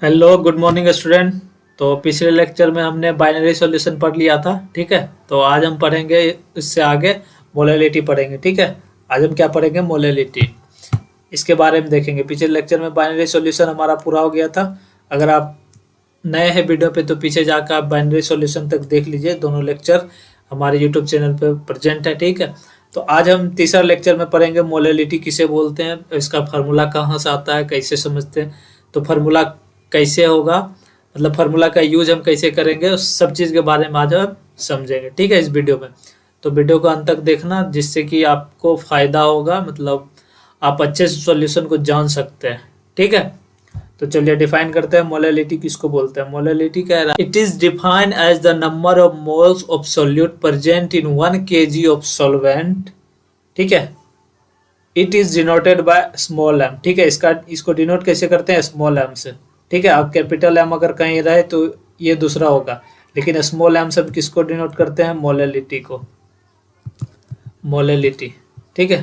Hello good morning student. तो पिछले lecture में हमने बाइनरी सॉल्यूशन पढ़ लिया था। ठीक है, तो आज हम पढ़ेंगे इससे आगे मोलैलिटी पढ़ेंगे। ठीक है, आज हम क्या पढ़ेंगे? मोलैलिटी। इसके बारे में देखेंगे। पिछले लेक्चर में बाइनरी सॉल्यूशन हमारा पूरा हो गया था। अगर आप नए हैं वीडियो पे तो पीछे जाकर आप बाइनरी सॉल्यूशन तक देख लीजिए। दोनों लेक्चर हमारे यूट्यूब चैनल पे प्रेजेंट है। ठीक है, तो आज हम तीसरा लेक्चर में पढ़ेंगे मोलैलिटी किसे बोलते हैं, इसका फार्मूला कहाँ से आता है, कैसे समझते हैं। तो फार्मूला कैसे होगा, मतलब फार्मूला का यूज हम कैसे करेंगे, उस सब चीज़ के बारे में आज हम समझेंगे। ठीक है, इस वीडियो में। तो वीडियो को अंत तक देखना जिससे कि आपको फायदा होगा, मतलब आप अच्छे से सॉल्यूशन को जान सकते हैं। ठीक है, तो चलिए डिफाइन करते हैं मोलैलिटी किसको बोलते हैं। मोलैलिटी कह रहा है it is defined as the number of moles of solute present in 1 kg of solvent. ठीक है, it is denoted by small M. ठीक है, इसको डिनोट कैसे करते हैं? स्मॉल एम से। ठीक है, अब कैपिटल एम अगर कहीं रहे तो ये दूसरा होगा, लेकिन स्मॉल एम से किसको डिनोट करते हैं? मोलैलिटी को। मोलैलिटी। ठीक है,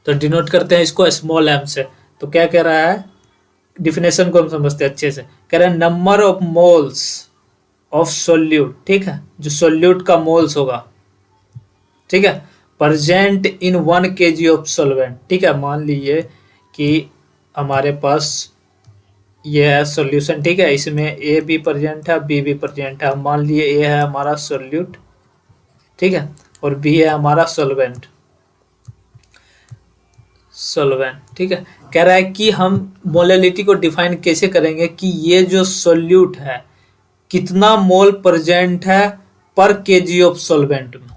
तो डिनोट करते हैं इसको स्मॉल एम से। तो क्या कह रहा है, डिफिनेशन को हम समझते हैं अच्छे से। कह रहे हैं number of moles of solute. ठीक है, जो सोल्यूट का मोल्स होगा, ठीक है, present in 1 kg of solvent. ठीक है, मान लीजिए कि हमारे पास ये है सॉल्यूशन। ठीक है, इसमें ए भी प्रेजेंट है, बी भी प्रेजेंट है। मान लिए ए है हमारा सोल्यूट, ठीक है, और बी है हमारा सोलवेंट। सोलवेंट, ठीक है। कह रहा है कि हम मोलैलिटी को डिफाइन कैसे करेंगे कि ये जो सोल्यूट है कितना मोल प्रेजेंट है पर केजी ऑफ सोलवेंट में।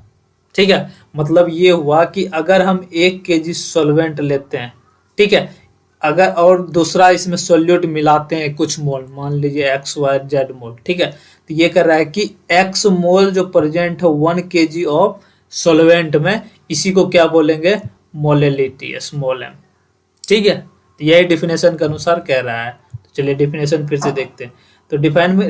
ठीक है, मतलब ये हुआ कि अगर हम 1 kg सोलवेंट लेते हैं, ठीक है, अगर और दूसरा इसमें सोल्यूट मिलाते हैं कुछ मोल, मान लीजिए XYZ मोल, ठीक है, तो ये कर रहा है कि X मोल जो प्रेजेंट है 1 kg ऑफ सोलवेंट में, इसी को क्या बोलेंगे? Molality, small M. ठीक है, तो यही डिफिनेशन के अनुसार कह रहा है। तो चलिए डिफिनेशन फिर से देखते हैं। तो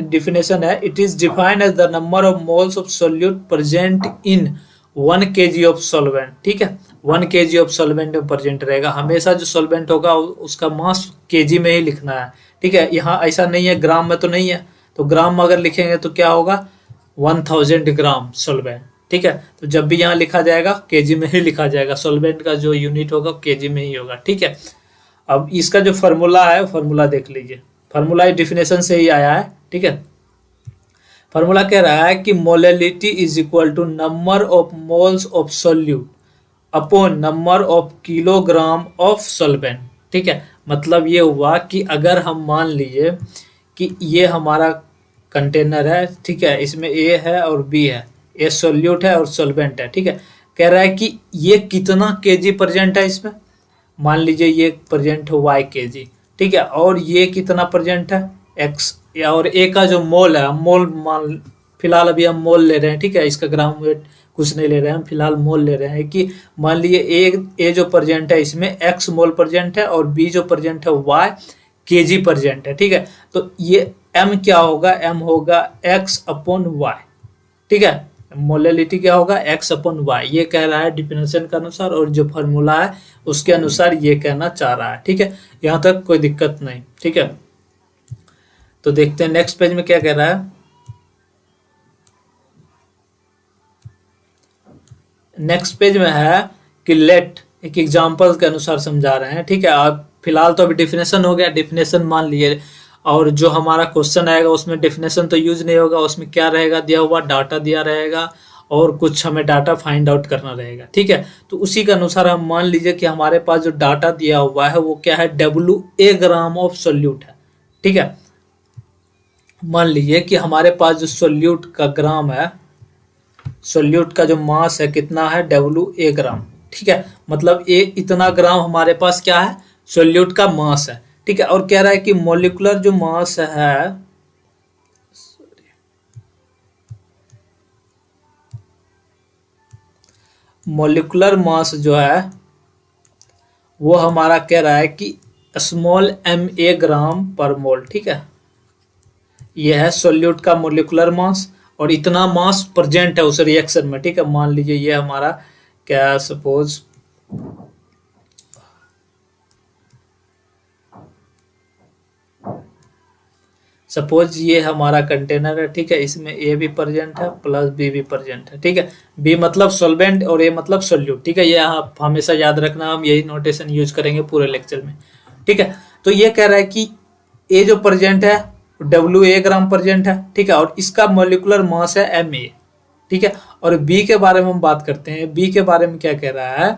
डिफिनेशन है it is defined as the number of moles of solute present in 1 kg of solvent. ठीक है, 1 kg ऑफ सॉल्वेंट में प्रेजेंट रहेगा। हमेशा जो सॉल्वेंट होगा उसका मास केजी में ही लिखना है। ठीक है, यहाँ ऐसा नहीं है, ग्राम में तो नहीं है। तो ग्राम में अगर लिखेंगे तो क्या होगा? 1000 ग्राम सॉल्वेंट। ठीक है, तो जब भी यहाँ लिखा जाएगा केजी में ही लिखा जाएगा। सॉल्वेंट का जो यूनिट होगा केजी में ही होगा। ठीक है, अब इसका जो फार्मूला है, फार्मूला देख लीजिए। फार्मूला डिफिनेशन से ही आया है। ठीक है, फार्मूला कह रहा है कि molality is equal to number of moles of solute upon number of kilogram of solvent. ठीक है, मतलब ये हुआ कि अगर हम मान लीजिए कि ये हमारा कंटेनर है, ठीक है, इसमें ए है और बी है, ए सोल्यूट है और सॉल्वेंट है। ठीक है, कह रहा है कि ये कितना केजी प्रेजेंट है इसमें। मान लीजिए ये प्रेजेंट है Y kg, ठीक है, और ये कितना प्रेजेंट है? X। और ए का जो मोल है, मोल मान फिलहाल अभी हम मोल ले रहे हैं। ठीक है, इसका ग्राम वेट कुछ नहीं ले रहे हैं, हम फिलहाल मोल ले रहे हैं कि मान लीजिए ए जो प्रेजेंट है इसमें X मोल प्रेजेंट है और बी जो प्रेजेंट है Y kg प्रेजेंट है। ठीक है, तो ये M क्या होगा? M होगा X अपॉन Y। ठीक है, मोलैलिटी क्या होगा? X upon Y. ये कह रहा है डिफिनेशन के अनुसार, और जो फॉर्मूला है उसके अनुसार ये कहना चाह रहा है। ठीक है, यहाँ तक कोई दिक्कत नहीं। ठीक है, तो देखते हैं नेक्स्ट पेज में क्या कह रहा है। नेक्स्ट पेज में है कि लेट, एक एग्जांपल के अनुसार समझा रहे हैं। ठीक है, आप फिलहाल तो अभी डिफिनेशन हो गया, डिफिनेशन मान लिए, और जो हमारा क्वेश्चन आएगा उसमें डिफिनेशन तो यूज नहीं होगा। उसमें क्या रहेगा? दिया हुआ डाटा दिया रहेगा और कुछ हमें डाटा फाइंड आउट करना रहेगा। ठीक है, तो उसी के अनुसार हम मान लीजिए कि हमारे पास जो डाटा दिया हुआ है वो क्या है? WA ग्राम ऑफ सोल्यूट है। ठीक है, मान लीजिए कि हमारे पास जो सोल्यूट का ग्राम है, सोल्यूट का जो मास है कितना है? WA ग्राम। ठीक है, मतलब ए इतना ग्राम हमारे पास क्या है? सोल्यूट का मास है। ठीक है, और कह रहा है कि मोलिकुलर जो मास है, मोलिकुलर मास जो है वो हमारा कह रहा है कि स्मॉल MA ग्राम पर मोल। ठीक है, ये है सोल्यूट का मोलिकुलर मास, और इतना मास प्रेजेंट है उस रिएक्शन में। ठीक है, मान लीजिए ये हमारा क्या, सपोज सपोज ये हमारा कंटेनर है, ठीक है, इसमें ए भी प्रेजेंट है प्लस बी भी प्रेजेंट है, ठीक है। बी मतलब सॉल्वेंट और ए मतलब सोल्यूट, ठीक है। ये आप हमेशा याद रखना, हम यही नोटेशन यूज करेंगे पूरे लेक्चर में, ठीक है। तो ये कह रहा है कि ए जो प्रेजेंट है W ग्राम प्रेजेंट है, ठीक है, और इसका मोलिकुलर मास है Ma, ठीक है। और बी के बारे में हम बात करते हैं। बी के बारे में क्या कह रहा है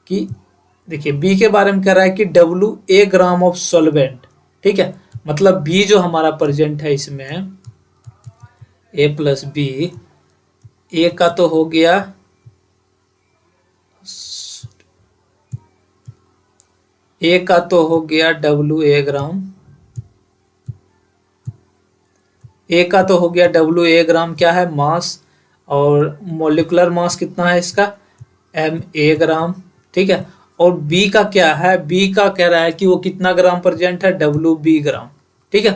कि देखिए, बी के बारे में कह रहा है कि WA ग्राम ऑफ सॉल्वेंट, ठीक है। मतलब बी जो हमारा प्रेजेंट है इसमें A प्लस बी, ए का तो हो गया WA ग्राम, ए का तो हो गया WA ग्राम क्या है मास, और मोलिकुलर मास कितना है इसका Ma ग्राम, ठीक है। और बी का क्या है, बी का कह रहा है कि वो कितना ग्राम प्रेजेंट है WB ग्राम, ठीक है।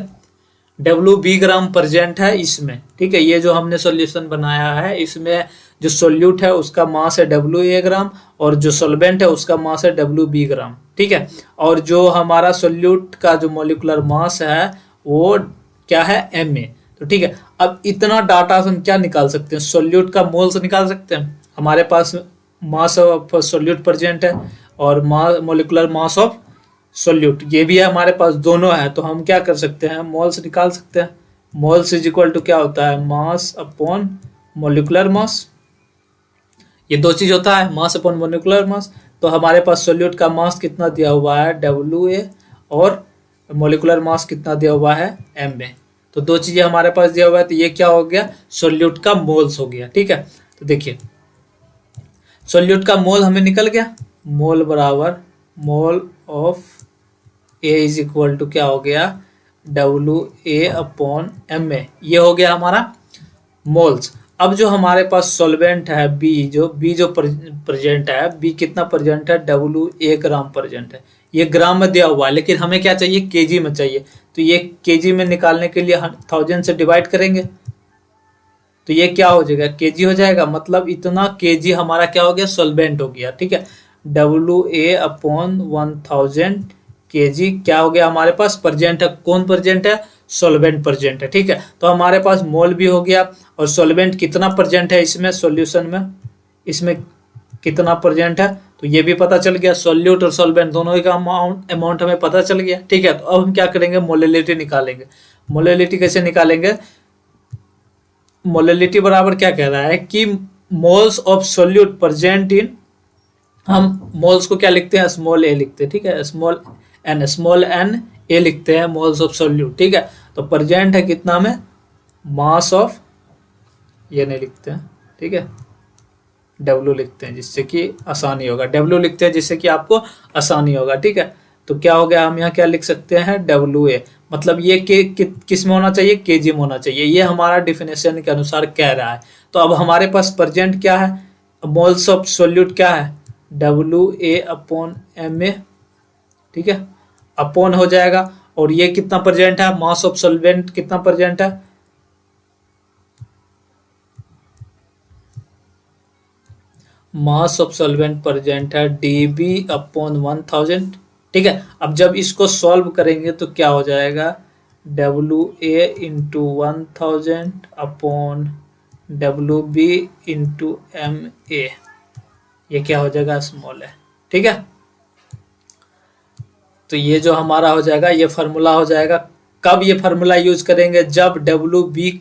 WB ग्राम प्रेजेंट है इसमें, ठीक है। ये जो हमने सॉल्यूशन बनाया है इसमें जो सोल्यूट है उसका मास है WA ग्राम, और जो सोल्वेंट है उसका मास है WB ग्राम, ठीक है। और जो हमारा सोल्यूट का जो मोलिकुलर मास है वो क्या है Ma, तो ठीक है। अब इतना डाटा से हम क्या निकाल सकते हैं, सोल्यूट का मोल्स निकाल सकते हैं। हमारे पास मास ऑफ सोल्यूट प्रेजेंट है और मोलिकुलर मास ऑफ सोल्यूट ये भी है हमारे पास, दोनों है। तो हम क्या कर सकते हैं, मोल्स निकाल सकते हैं। मोल्स इज इक्वल टू क्या होता है, मास अपॉन मोलिकुलर मास। ये दो चीज होता है, मास अपॉन मोलिकुलर मास। तो हमारे पास सोल्यूट का मास कितना दिया हुआ है WA, और मोलिकुलर मास कितना दिया हुआ है Ma। तो दो चीजें हमारे पास दिया हुआ है, तो ये क्या हो गया, सोल्यूट का मोल्स हो गया, ठीक है। तो देखिए सोल्यूट का मोल हमें निकल गया, मोल बराबर mole of A is equal to क्या हो गया WA अपॉन Ma, ये हो गया हमारा मोल्स। अब जो हमारे पास सॉल्वेंट है बी जो प्रेजेंट है, बी कितना प्रेजेंट है WA ग्राम प्रेजेंट है। ये ग्राम में दिया हुआ है, लेकिन हमें क्या चाहिए, केजी में चाहिए। तो ये केजी में निकालने के लिए 1000 से डिवाइड करेंगे, तो ये क्या हो जाएगा, केजी हो जाएगा। मतलब इतना केजी हमारा क्या हो गया, सॉल्वेंट हो गया, ठीक है। WA अपॉन 1000 केजी क्या हो गया हमारे पास, प्रेजेंट है। कौन प्रेजेंट है, सॉल्वेंट प्रेजेंट है, ठीक है। तो हमारे पास मोल भी हो गया, और सॉल्वेंट कितना प्रेजेंट है इसमें सॉल्यूशन में, इसमें कितना प्रेजेंट है, तो ये भी पता चल गया। सॉल्यूट और सॉल्वेंट दोनों का अमाउंट हमें पता चल गया, ठीक है। तो अब हम क्या करेंगे, मोलेलिटी निकालेंगे। मोलेलिटी कैसे निकालेंगे, मोलेलिटी बराबर क्या कह रहा है कि मोल्स ऑफ सोल्यूट प्रेजेंट इन, हम मोल्स को क्या लिखते हैं, स्मॉल a लिखते हैं, ठीक है, स्मॉल n a लिखते हैं मोल्स ऑफ सोल्यूट, ठीक है। तो प्रेजेंट है कितना में, मास ऑफ, ये नहीं लिखते हैं, ठीक है, W लिखते हैं जिससे कि आसानी होगा, W लिखते हैं जिससे कि आपको आसानी होगा, ठीक है। तो क्या हो गया, हम यहाँ क्या लिख सकते हैं WA, मतलब ये किस में होना चाहिए, केजी में होना चाहिए। ये हमारा डिफिनेशन के अनुसार कह रहा है। तो अब हमारे पास प्रेजेंट क्या है, मोल्स ऑफ सोल्यूट क्या है WA अपॉन Ma, ठीक है, अपॉन हो जाएगा। और ये कितना प्रेजेंट है, मास ऑफ सॉल्वेंट कितना प्रेजेंट है, मास ऑफ सॉल्वेंट प्रेजेंट है DB अपॉन 1000, ठीक है। अब जब इसको सॉल्व करेंगे तो क्या हो जाएगा, WA into 1000 upon WB into Ma, ये क्या हो जाएगा, स्मॉल है, ठीक है। तो ये जो हमारा हो जाएगा, ये फार्मूला हो जाएगा। कब ये फार्मूला यूज करेंगे, जब WB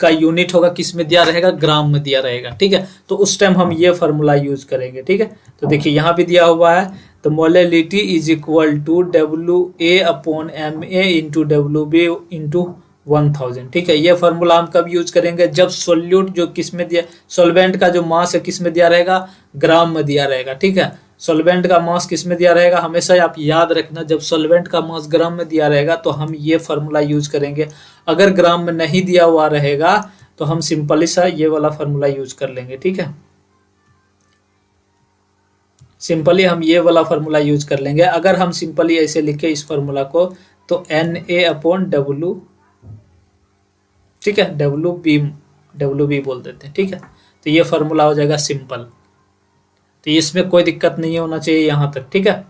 का यूनिट होगा किस में दिया रहेगा, ग्राम में दिया रहेगा, ठीक है। तो उस टाइम हम ये फार्मूला यूज करेंगे, ठीक है। तो देखिए यहाँ भी दिया हुआ है, तो molality is equal to WA upon Ma into WB into 1000, ठीक है। ये फार्मूला हम कब यूज करेंगे, जब सोल्यूट जो किस में दिया, सोल्वेंट का जो मास है किस में दिया रहेगा, ग्राम में दिया रहेगा, ठीक है। सोल्वेंट का मास किस में दिया रहेगा, हमेशा आप याद रखना, जब सोल्वेंट का मास ग्राम में दिया रहेगा तो हम ये फार्मूला यूज करेंगे। अगर ग्राम में नहीं दिया हुआ रहेगा तो हम सिंपली सा ये वाला फार्मूला यूज कर लेंगे, ठीक है। सिंपली हम ये वाला फार्मूला यूज कर लेंगे। अगर हम सिंपली ऐसे लिखे इस फार्मूला को, तो Na अपॉन W, ठीक है, WB बोल देते हैं, ठीक है। तो ये फार्मूला हो जाएगा सिंपल। तो इसमें कोई दिक्कत नहीं होना चाहिए यहाँ तक, ठीक है।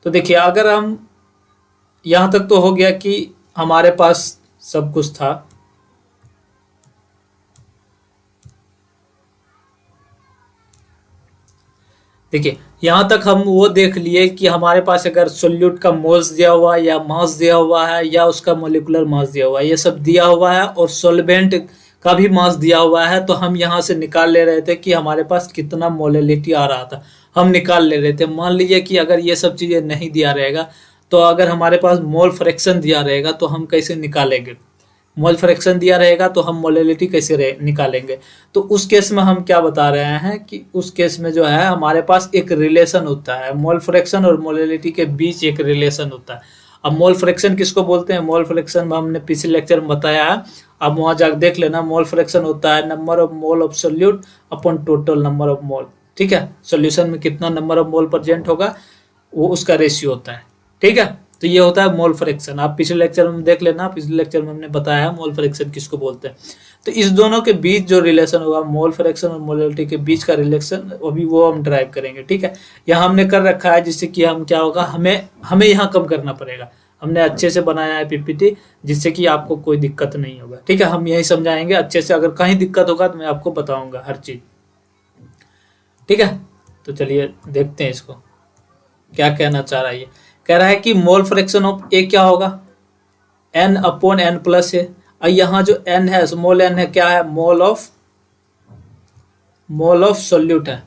तो देखिए अगर हम यहाँ तक तो हो गया कि हमारे पास सब कुछ था। देखिए यहाँ तक हम वो देख लिए कि हमारे पास अगर सोल्यूट का मोल्स दिया हुआ है या मास दिया हुआ है या उसका मोलिकुलर मास दिया हुआ है, ये सब दिया हुआ है, और सॉल्वेंट का भी मास दिया हुआ है, तो हम यहाँ से निकाल ले रहे थे कि हमारे पास कितना मोलैलिटी आ रहा था, हम निकाल ले रहे थे। मान लीजिए कि अगर ये सब चीज़ें नहीं दिया रहेगा, तो अगर हमारे पास मोल फ्रैक्शन दिया रहेगा तो हम कैसे निकालेंगे? मोल फ्रैक्शन दिया रहेगा तो हम मोलैलिटी कैसे निकालेंगे? तो उस केस में हम क्या बता रहे हैं कि उस केस में जो है हमारे पास एक रिलेशन होता है, मोल फ्रैक्शन और मोलैलिटी के बीच एक रिलेशन होता है। अब मोल फ्रैक्शन किसको बोलते हैं? मोल फ्रैक्शन में हमने पिछले लेक्चर में बताया है, अब वहां जाकर देख लेना। मोल फ्रैक्शन होता है number of mole of solute upon total number of mole. ठीक है, सॉल्यूशन में कितना नंबर ऑफ मोल प्रेजेंट होगा वो उसका रेशियो होता है। ठीक है, तो ये होता है मोल फ्रैक्शन। आप पिछले लेक्चर में देख लेना, पिछले लेक्चर में हमने बताया मोल फ्रैक्शन किसको बोलते हैं। तो इस दोनों के बीच जो रिलेशन होगा, मोल फ्रैक्शन और मोलैलिटी के बीच का रिलेशन, अभी वो हम ड्राइव करेंगे। ठीक है, यहाँ हमने कर रखा है जिससे कि हम क्या होगा, हमें यहाँ कम करना पड़ेगा। हमने अच्छे से बनाया है पीपीटी जिससे कि आपको कोई दिक्कत नहीं होगा। ठीक है, हम यही समझाएंगे अच्छे से, अगर कहीं दिक्कत होगा तो मैं आपको बताऊंगा हर चीज। ठीक है, तो चलिए देखते हैं इसको क्या कहना चाह रहा है। ये कह रहा है कि मोल फ्रैक्शन ऑफ ए क्या होगा, n अपॉन n प्लस है। और यहाँ जो n है, स्मॉल n है, क्या है? मोल ऑफ सोल्यूट है।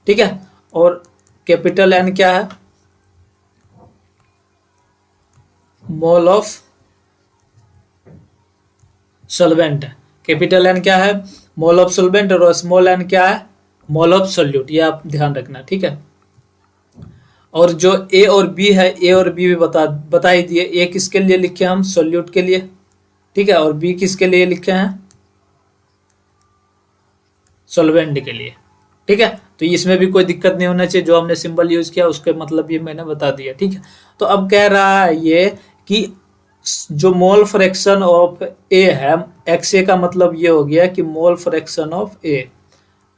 ठीक है, और कैपिटल N क्या है? मोल ऑफ सॉल्वेंट है। कैपिटल N क्या है? मोल ऑफ सॉल्वेंट, और स्मॉल n क्या है? Mole of solute. ये आप ध्यान रखना। ठीक है, और जो ए और बी है, ए और बी भी बता ही दिए। ए किसके लिए लिखे हम? सोल्यूट के लिए। ठीक है, और बी किसके लिए लिखे हैं? सॉल्वेंट के लिए। ठीक है, तो इसमें भी कोई दिक्कत नहीं होना चाहिए। जो हमने सिंबल यूज किया उसके मतलब ये मैंने बता दिया। ठीक है, तो अब कह रहा है ये कि जो मोल फ्रैक्शन ऑफ ए है, एक्स ए का मतलब ये हो गया कि mole fraction of A,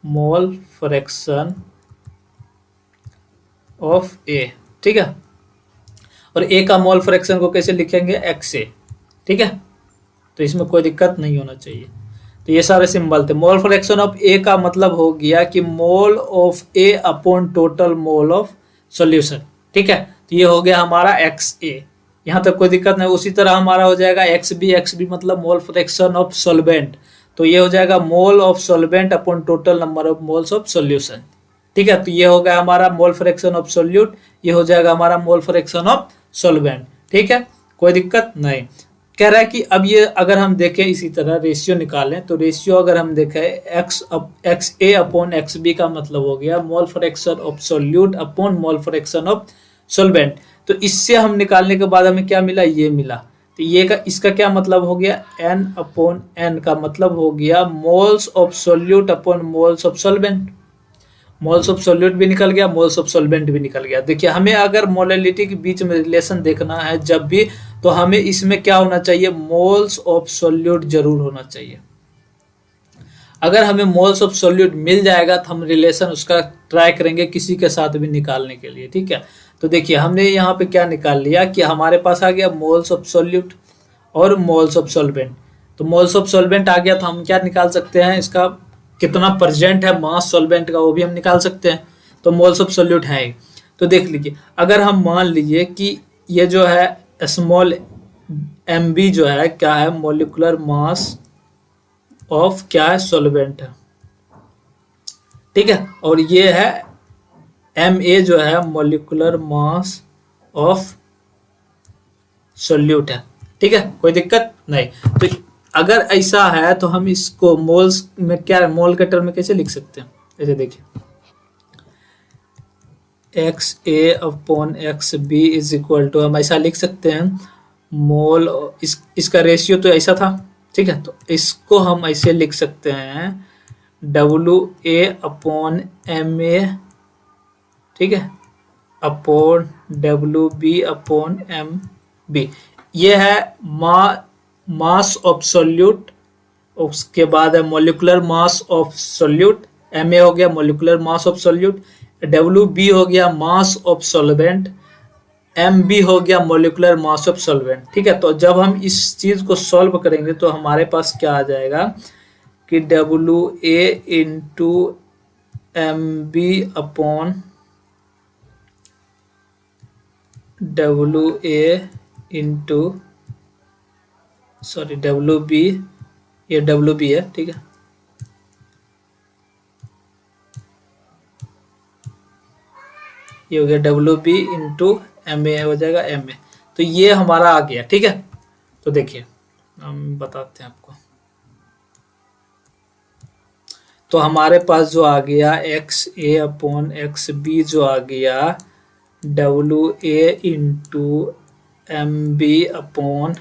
mole fraction of A. ठीक है, और ए का मोल फ्रैक्शन को कैसे लिखेंगे? एक्स ए। ठीक है, तो इसमें कोई दिक्कत नहीं होना चाहिए। तो ये सारे सिंबल थे। मोल फ्रैक्शन ऑफ ए का मतलब हो गया कि mole of A upon total mole of solution. ठीक है, तो ये हो गया हमारा एक्स ए, यहाँ तक कोई दिक्कत नहीं। उसी तरह हमारा हो जाएगा एक्स बी मतलब मोल फ्रैक्शन ऑफ सॉल्वेंट, तो ये हो जाएगा mole of solvent upon total number of moles of solution. ठीक है, तो ये हो गया हमारा मोल फ्रैक्शन ऑफ सोल्यूट, ये हो जाएगा हमारा मोल फ्रैक्शन ऑफ सॉल्वेंट। ठीक है, कोई दिक्कत नहीं। कह रहा है कि अब ये अगर हम देखें इसी तरह रेशियो निकालें, तो रेशियो अगर हम देखें x A upon X B का मतलब हो गया मोल fraction of solute upon mole fraction of solvent. तो इससे हम निकालने के बाद हमें क्या मिला? ये मिला। तो ये का इसका क्या मतलब हो गया? n अपॉन n का मतलब हो गया moles of solute upon moles of solvent. Moles of solute भी निकल गया, मोल्स ऑफ सॉल्वेंट भी निकल गया। देखिए, हमें अगर मोलैलिटी के बीच में रिलेशन देखना है जब भी, तो हमें इसमें क्या होना चाहिए? मोल्स ऑफ सोल्यूट जरूर होना चाहिए। अगर हमें मोल्स ऑफ सोल्यूट मिल जाएगा तो हम रिलेशन उसका ट्राई करेंगे किसी के साथ भी निकालने के लिए। ठीक है, तो देखिए हमने यहाँ पे क्या निकाल लिया कि हमारे पास आ गया मोल्स ऑफ सोल्यूट और मोल्स ऑफ सॉल्वेंट। तो मोल्स ऑफ सॉल्वेंट आ गया तो हम क्या निकाल सकते हैं? इसका कितना परसेंट है मास सॉल्वेंट का, वो भी हम निकाल सकते हैं। तो मोल्स ऑफ सोल्यूट है। तो देख लीजिए, अगर हम मान लीजिए कि ये जो है स्मॉल एम बी जो है क्या है? मोलिकुलर मास ऑफ क्या है? सॉल्वेंट है। ठीक है, और ये है एम ए जो है मोलिकुलर मास ऑफ सोल्यूट है। ठीक है, कोई दिक्कत नहीं। तो अगर ऐसा है तो हम इसको मोल्स में क्या, मोल के टर्म में कैसे लिख सकते हैं? ऐसे देखिए, X A upon X B is equal to, हम ऐसा लिख सकते हैं मोल, इसका रेशियो तो ऐसा था। ठीक है, तो इसको हम ऐसे लिख सकते हैं W A upon M A, ठीक है, upon W B upon M B. ये है मास ऑफ सोल्यूट, उसके बाद है molecular mass of solute, M A हो गया molecular mass of solute, W B हो गया mass of solvent, M B हो गया मोलिकुलर मास ऑफ सॉल्वेंट, ठीक है। तो जब हम इस चीज को सॉल्व करेंगे तो हमारे पास क्या आ जाएगा कि W A into M B upon W A into sorry W B, ये डब्ल्यू बी है, ठीक है। ये हो गया W B into M A हो जाएगा एम ए। तो ये हमारा आ गया, ठीक है। तो देखिए हम बताते हैं आपको। तो हमारे पास जो आ गया X A upon X B जो आ गया W A into M B upon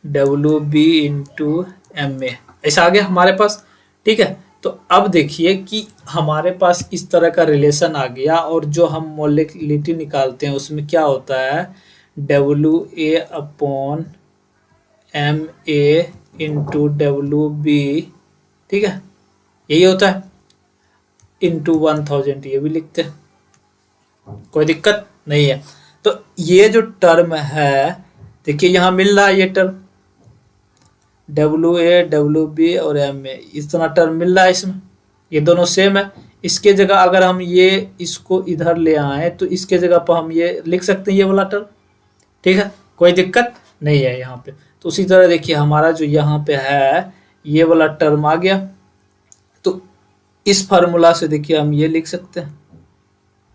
W B into M A, ऐसा आ गया हमारे पास, ठीक है। तो अब देखिए कि हमारे पास इस तरह का रिलेशन आ गया और जो हम मोलिकुलरिटी निकालते हैं उसमें क्या होता है W A upon M A into W B, ठीक है, यही होता है, इंटू 1000, ये भी लिखते हैं, कोई दिक्कत नहीं है। तो ये जो टर्म है देखिए यहाँ मिल रहा है, ये term W A W B और एम ए, इतना टर्म मिल रहा है इसमें, ये दोनों सेम है। इसके जगह अगर हम ये इसको इधर ले आए तो इसके जगह पर हम ये लिख सकते हैं ये वाला टर्म, ठीक है, कोई दिक्कत नहीं है यहाँ पे। तो उसी तरह देखिए हमारा जो यहाँ पे है ये वाला टर्म आ गया, तो इस फार्मूला से देखिए हम ये लिख सकते हैं,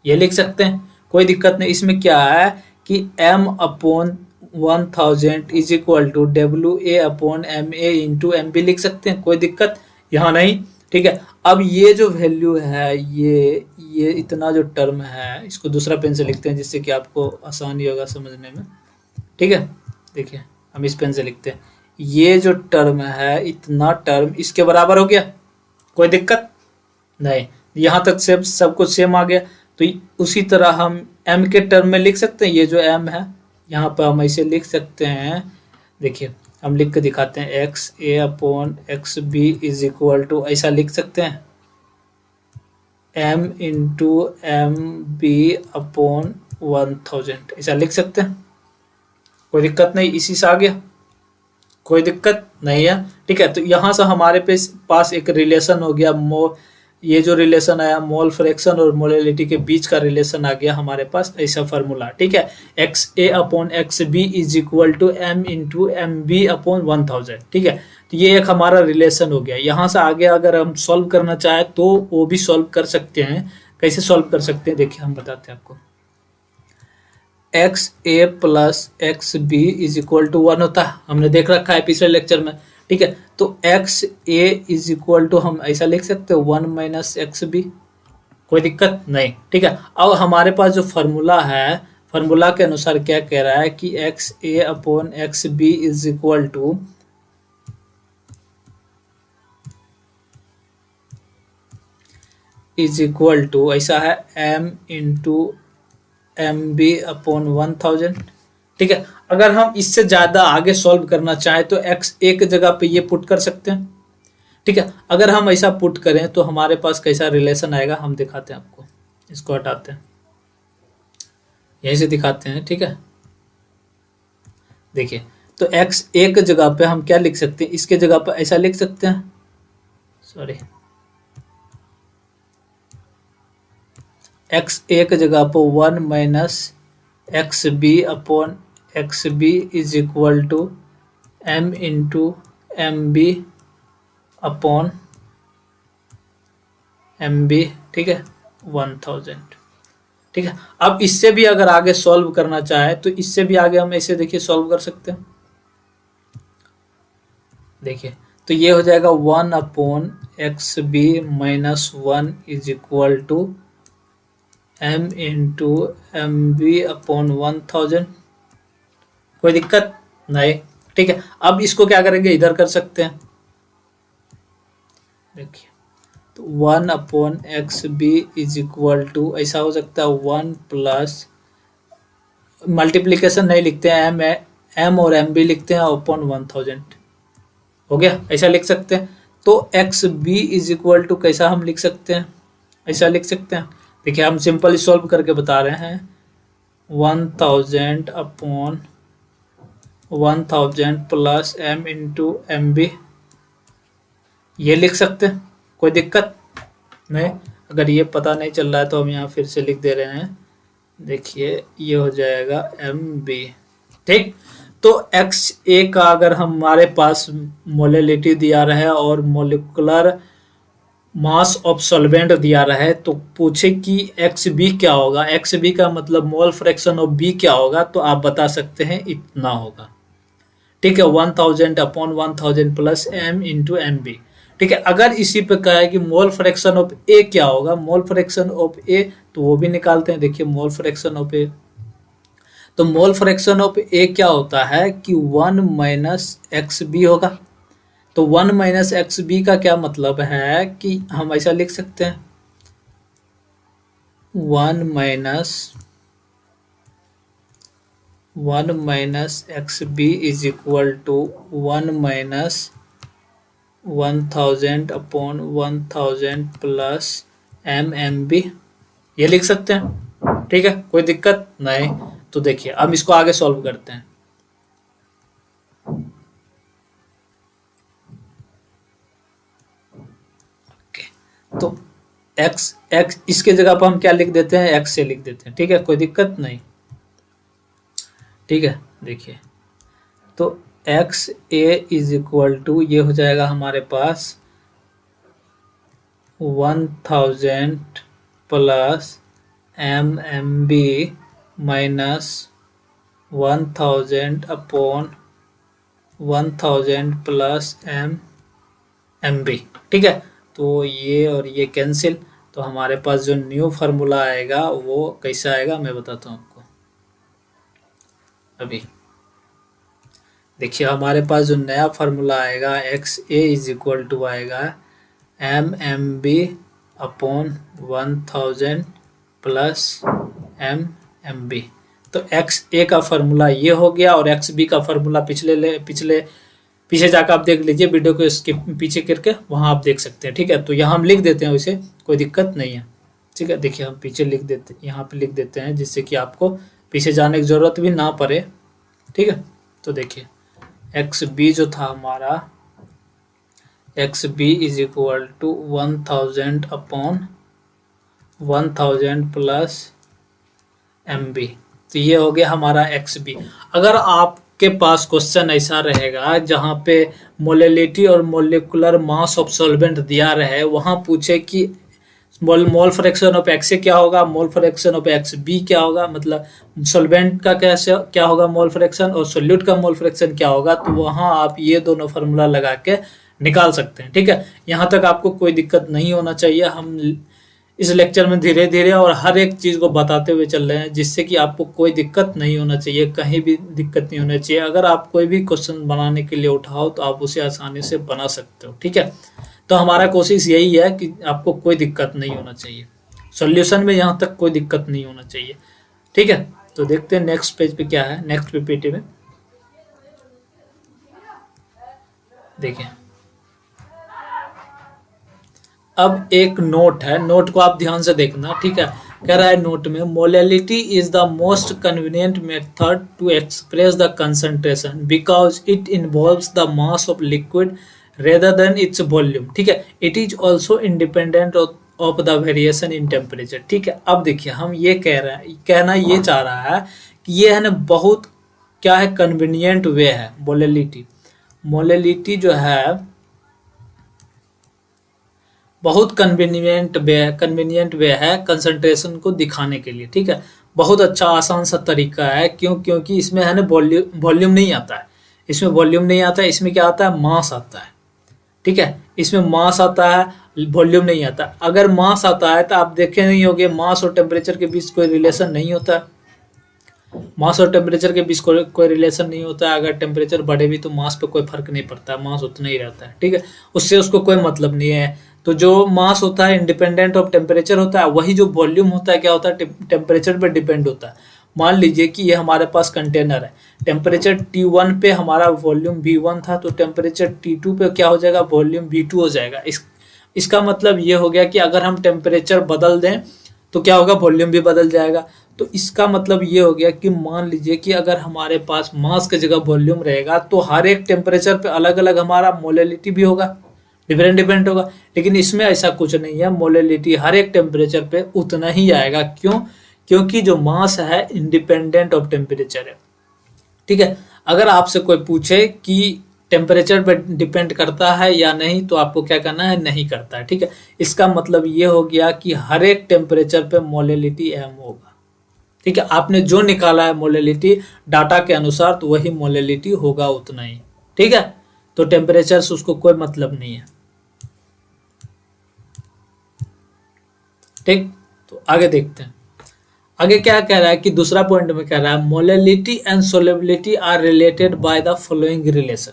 ये लिख सकते हैं, कोई दिक्कत नहीं। इसमें क्या है कि m upon 1000 is equal to W A upon M A into M B लिख सकते हैं, कोई दिक्कत यहाँ नहीं, ठीक है। अब ये जो वैल्यू है ये इतना जो टर्म है इसको दूसरा पेन से लिखते हैं जिससे कि आपको आसानी होगा समझने में, ठीक है। देखिए हम इस पेन से लिखते हैं, ये जो टर्म है इतना टर्म इसके बराबर हो गया, कोई दिक्कत नहीं, यहाँ तक सेम सब कुछ सेम आ गया। तो उसी तरह हम m के टर्म में लिख सकते हैं, ये जो m है यहाँ पर हम ऐसे लिख सकते हैं, देखिए हम लिख के दिखाते हैं X A upon X B is equal to, ऐसा लिख सकते हैं m into M B upon 1000, ऐसा लिख सकते हैं, कोई दिक्कत नहीं, इसी से आ गया, कोई दिक्कत नहीं है, ठीक है। तो यहाँ से हमारे पास एक रिलेशन हो गया, ये जो रिलेशन आया मोल फ्रैक्शन और मोलिलिटी के बीच का रिलेशन आ गया हमारे पास, ऐसा फार्मूला, ठीक है। X A upon X B is equal to M into M B upon 1000, ठीक है। तो ये एक हमारा रिलेशन हो गया। यहाँ से आगे अगर हम सॉल्व करना चाहें तो वो भी सॉल्व कर सकते हैं। कैसे सॉल्व कर सकते हैं देखिए हम बताते हैं आपको। X A plus X B is equal to 1 होता है, हमने देख रखा है पिछले लेक्चर में, ठीक है। तो X A is equal to हम ऐसा लिख सकते हैं 1 माइनस एक्स बी, कोई दिक्कत नहीं, ठीक है। अब हमारे पास जो फार्मूला है, फार्मूला के अनुसार क्या कह रहा है कि X A upon X B is equal to ऐसा है m into M B upon 1000, ठीक है। अगर हम इससे ज्यादा आगे सॉल्व करना चाहें तो x एक जगह पे ये पुट कर सकते हैं, ठीक है। अगर हम ऐसा पुट करें तो हमारे पास कैसा रिलेशन आएगा हम दिखाते हैं आपको, इसको हटाते हैं, यहीं से दिखाते हैं, ठीक है। देखिए तो x एक जगह पे हम क्या लिख सकते हैं, इसके जगह पे ऐसा लिख सकते हैं, सॉरी x एक जगह पर 1 minus X B upon X B is equal to m into M B upon M B, ठीक है, 1000, ठीक है। अब इससे भी अगर आगे सॉल्व करना चाहे तो इससे भी आगे हम ऐसे देखिए सॉल्व कर सकते हैं। देखिए तो ये हो जाएगा 1 upon X B minus 1 is equal to m into M B upon 1000, कोई दिक्कत नहीं, ठीक है। अब इसको क्या करेंगे, इधर कर सकते हैं, देखिए तो 1 upon X B is equal to ऐसा हो सकता है 1 प्लस, मल्टीप्लीकेशन नहीं लिखते हैं, m और एम बी लिखते हैं अपॉन 1000, हो गया, ऐसा लिख सकते हैं। तो X B is equal to कैसा हम लिख सकते हैं, ऐसा लिख सकते हैं। देखिए हम सिंपली सॉल्व करके बता रहे हैं, 1000 upon 1000 plus m into MB, ये लिख सकते हैं, कोई दिक्कत नहीं। अगर ये पता नहीं चल रहा है तो हम यहाँ फिर से लिख दे रहे हैं, देखिए ये हो जाएगा MB। ठीक, तो XA का अगर हमारे पास मोलेलिटी दिया रहा है और मोलिकुलर मास ऑफ सॉल्वेंट दिया रहा है, तो पूछे कि XB क्या होगा, XB का मतलब मोल फ्रैक्शन ऑफ B क्या होगा, तो आप बता सकते हैं इतना होगा। ठीक है, 1000 upon 1000 plus m into MB। ठीक है, अगर इसी पे कहा है कि मोल फ्रैक्शन ऑफ A क्या होगा, मोल फ्रैक्शन ऑफ A, तो वो भी निकालते हैं। देखिए मोल फ्रैक्शन ऑफ A, तो मोल फ्रैक्शन ऑफ A क्या होता है कि 1 माइनस XB होगा। तो 1 माइनस XB का क्या मतलब है कि हम ऐसा लिख सकते हैं 1 minus XB is equal to 1 minus 1000 upon 1000 plus MB, ये लिख सकते हैं। ठीक है, कोई दिक्कत नहीं। तो देखिए अब इसको आगे सॉल्व करते हैं। तो x इसके जगह पर हम क्या लिख देते हैं, x से लिख देते हैं। ठीक है, कोई दिक्कत नहीं। ठीक है, देखिए तो XA इज इक्वल टू, ये हो जाएगा हमारे पास 1000 plus MB minus 1000 upon 1000 plus MB। ठीक है, तो ये और ये कैंसिल, तो हमारे पास जो न्यू फार्मूला आएगा वो कैसा आएगा मैं बताता हूँ आपको। अभी देखिए हमारे पास जो नया फार्मूला आएगा XA इज इक्वल टू आएगा MB अपॉन 1000 प्लस MB। तो XA का फार्मूला ये हो गया, और XB का फार्मूला पीछे जाकर आप देख लीजिए वीडियो को, इसके पीछे करके वहां आप देख सकते हैं। ठीक है, तो यहाँ हम लिख देते हैं, उसे कोई दिक्कत नहीं है। ठीक है, देखिए हम पीछे लिख देते, यहाँ पे लिख देते हैं जिससे कि आपको पीछे जाने की जरूरत भी ना पड़े। ठीक है, तो देखिए XB जो था हमारा, XB is equal to 1000 upon 1000 plus MB, तो ये हो गया हमारा XB। अगर आपके पास क्वेश्चन ऐसा रहेगा जहां पे मोलेलिटी और मोलिकुलर मास ऑफ सॉल्वेंट दिया रहे, वहां पूछे कि मोल फ्रैक्शन ऑफ XA क्या होगा, मोल फ्रैक्शन ऑफ XB क्या होगा, मतलब सॉल्वेंट का कैसे क्या होगा मोल फ्रैक्शन, और सोल्यूट का मोल फ्रैक्शन क्या होगा, तो वहां आप ये दोनों फार्मूला लगा के निकाल सकते हैं। ठीक है, यहाँ तक आपको कोई दिक्कत नहीं होना चाहिए। हम इस लेक्चर में धीरे धीरे और हर एक चीज को बताते हुए चल रहे हैं, जिससे कि आपको कोई दिक्कत नहीं होना चाहिए, कहीं भी दिक्कत नहीं होना चाहिए। अगर आप कोई भी क्वेश्चन बनाने के लिए उठाओ तो आप उसे आसानी से बना सकते हो। ठीक है, तो हमारा कोशिश यही है कि आपको कोई दिक्कत नहीं होना चाहिए, सॉल्यूशन में यहाँ तक कोई दिक्कत नहीं होना चाहिए। ठीक है, तो देखते हैं नेक्स्ट पेज पे क्या है, नेक्स्ट पीपीटी में देखिए। अब एक नोट है, नोट को आप ध्यान से देखना। ठीक है, कह रहा है नोट में, molality is the most convenient method to express the concentration because it involves the mass of liquid rather than its volume. ठीक है, it is also independent of the variation in temperature. ठीक है, अब देखिए हम ये कहना ये चाह रहा है कि ये है ना बहुत क्या है, कन्वीनियंट वे है मोलेलिटी। मोलेलिटी जो है बहुत कन्वीनियंट वे है कंसंट्रेशन को दिखाने के लिए। ठीक है, बहुत अच्छा आसान सा तरीका है। क्योंकि इसमें है ना वॉल्यूम नहीं आता है, इसमें वॉल्यूम नहीं आता है, इसमें क्या आता है, मास आता है। ठीक है, इसमें मास आता है, वॉल्यूम नहीं आता। अगर मास आता है तो आप देखे नहीं होंगे मास और टेम्परेचर के बीच कोई रिलेशन नहीं होता है, मास और टेम्परेचर के बीच कोई रिलेशन नहीं होता है। अगर टेम्परेचर बढ़े भी तो मास पे कोई फर्क नहीं पड़ता है, मास उतना ही रहता है। ठीक है, उससे उसको कोई मतलब नहीं है। तो जो मास होता है इंडिपेंडेंट ऑफ टेम्परेचर होता है, वही जो वॉल्यूम होता है क्या होता है, टेम्परेचर पे डिपेंड होता है। मान लीजिए कि ये हमारे पास कंटेनर है, टेम्परेचर T1 पे हमारा वॉल्यूम V1 था, तो टेम्परेचर T2 पे क्या हो जाएगा, वॉल्यूम V2 हो जाएगा। इसका मतलब ये हो गया कि अगर हम टेम्परेचर बदल दें तो क्या होगा, वॉल्यूम भी बदल जाएगा। तो इसका मतलब ये हो गया कि मान लीजिए कि अगर हमारे पास मास की जगह वॉल्यूम रहेगा तो हर एक टेम्परेचर पे अलग अलग हमारा मोलेलिटी भी होगा, डिफरेंट डिफरेंट होगा। लेकिन इसमें ऐसा कुछ नहीं है, मोलेलिटी हर एक टेम्परेचर पे उतना ही आएगा। क्यों? क्योंकि जो मास है इंडिपेंडेंट ऑफ टेम्परेचर है। ठीक है, अगर आपसे कोई पूछे कि टेम्परेचर पे डिपेंड करता है या नहीं, तो आपको क्या करना है, नहीं करता है। ठीक है, इसका मतलब ये हो गया कि हर एक टेम्परेचर पे मोलेलिटी एम होगा। ठीक है, आपने जो निकाला है मोलेलिटी डाटा के अनुसार, तो वही मोलेलिटी होगा उतना ही। ठीक है, तो टेम्परेचर से उसको कोई मतलब नहीं है। ठीक, तो आगे देखते हैं। आगे क्या कह रहा है कि दूसरा पॉइंट में कह रहा है molality and solubility are related by the following relation.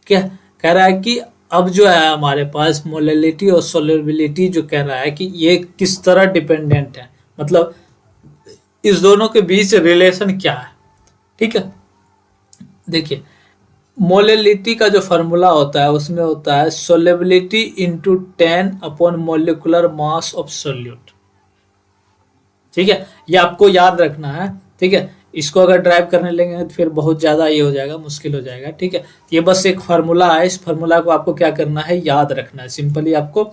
क्या कह रहा है कि अब जो है हमारे पास मोलेलिटी और सोलेबिलिटी जो कह रहा है कि ये किस तरह डिपेंडेंट है, मतलब इस दोनों के बीच रिलेशन क्या है। ठीक है, देखिए मोलेलिटी का जो फॉर्मूला होता है उसमें होता है solubility into 10 upon molecular mass of solute. ठीक है, ये आपको याद रखना है। ठीक है, इसको अगर ड्राइव करने लेंगे तो फिर बहुत ज्यादा ये हो जाएगा, मुश्किल हो जाएगा। ठीक है, ये बस एक फार्मूला है, इस फार्मूला को आपको क्या करना है, याद रखना है। सिंपली आपको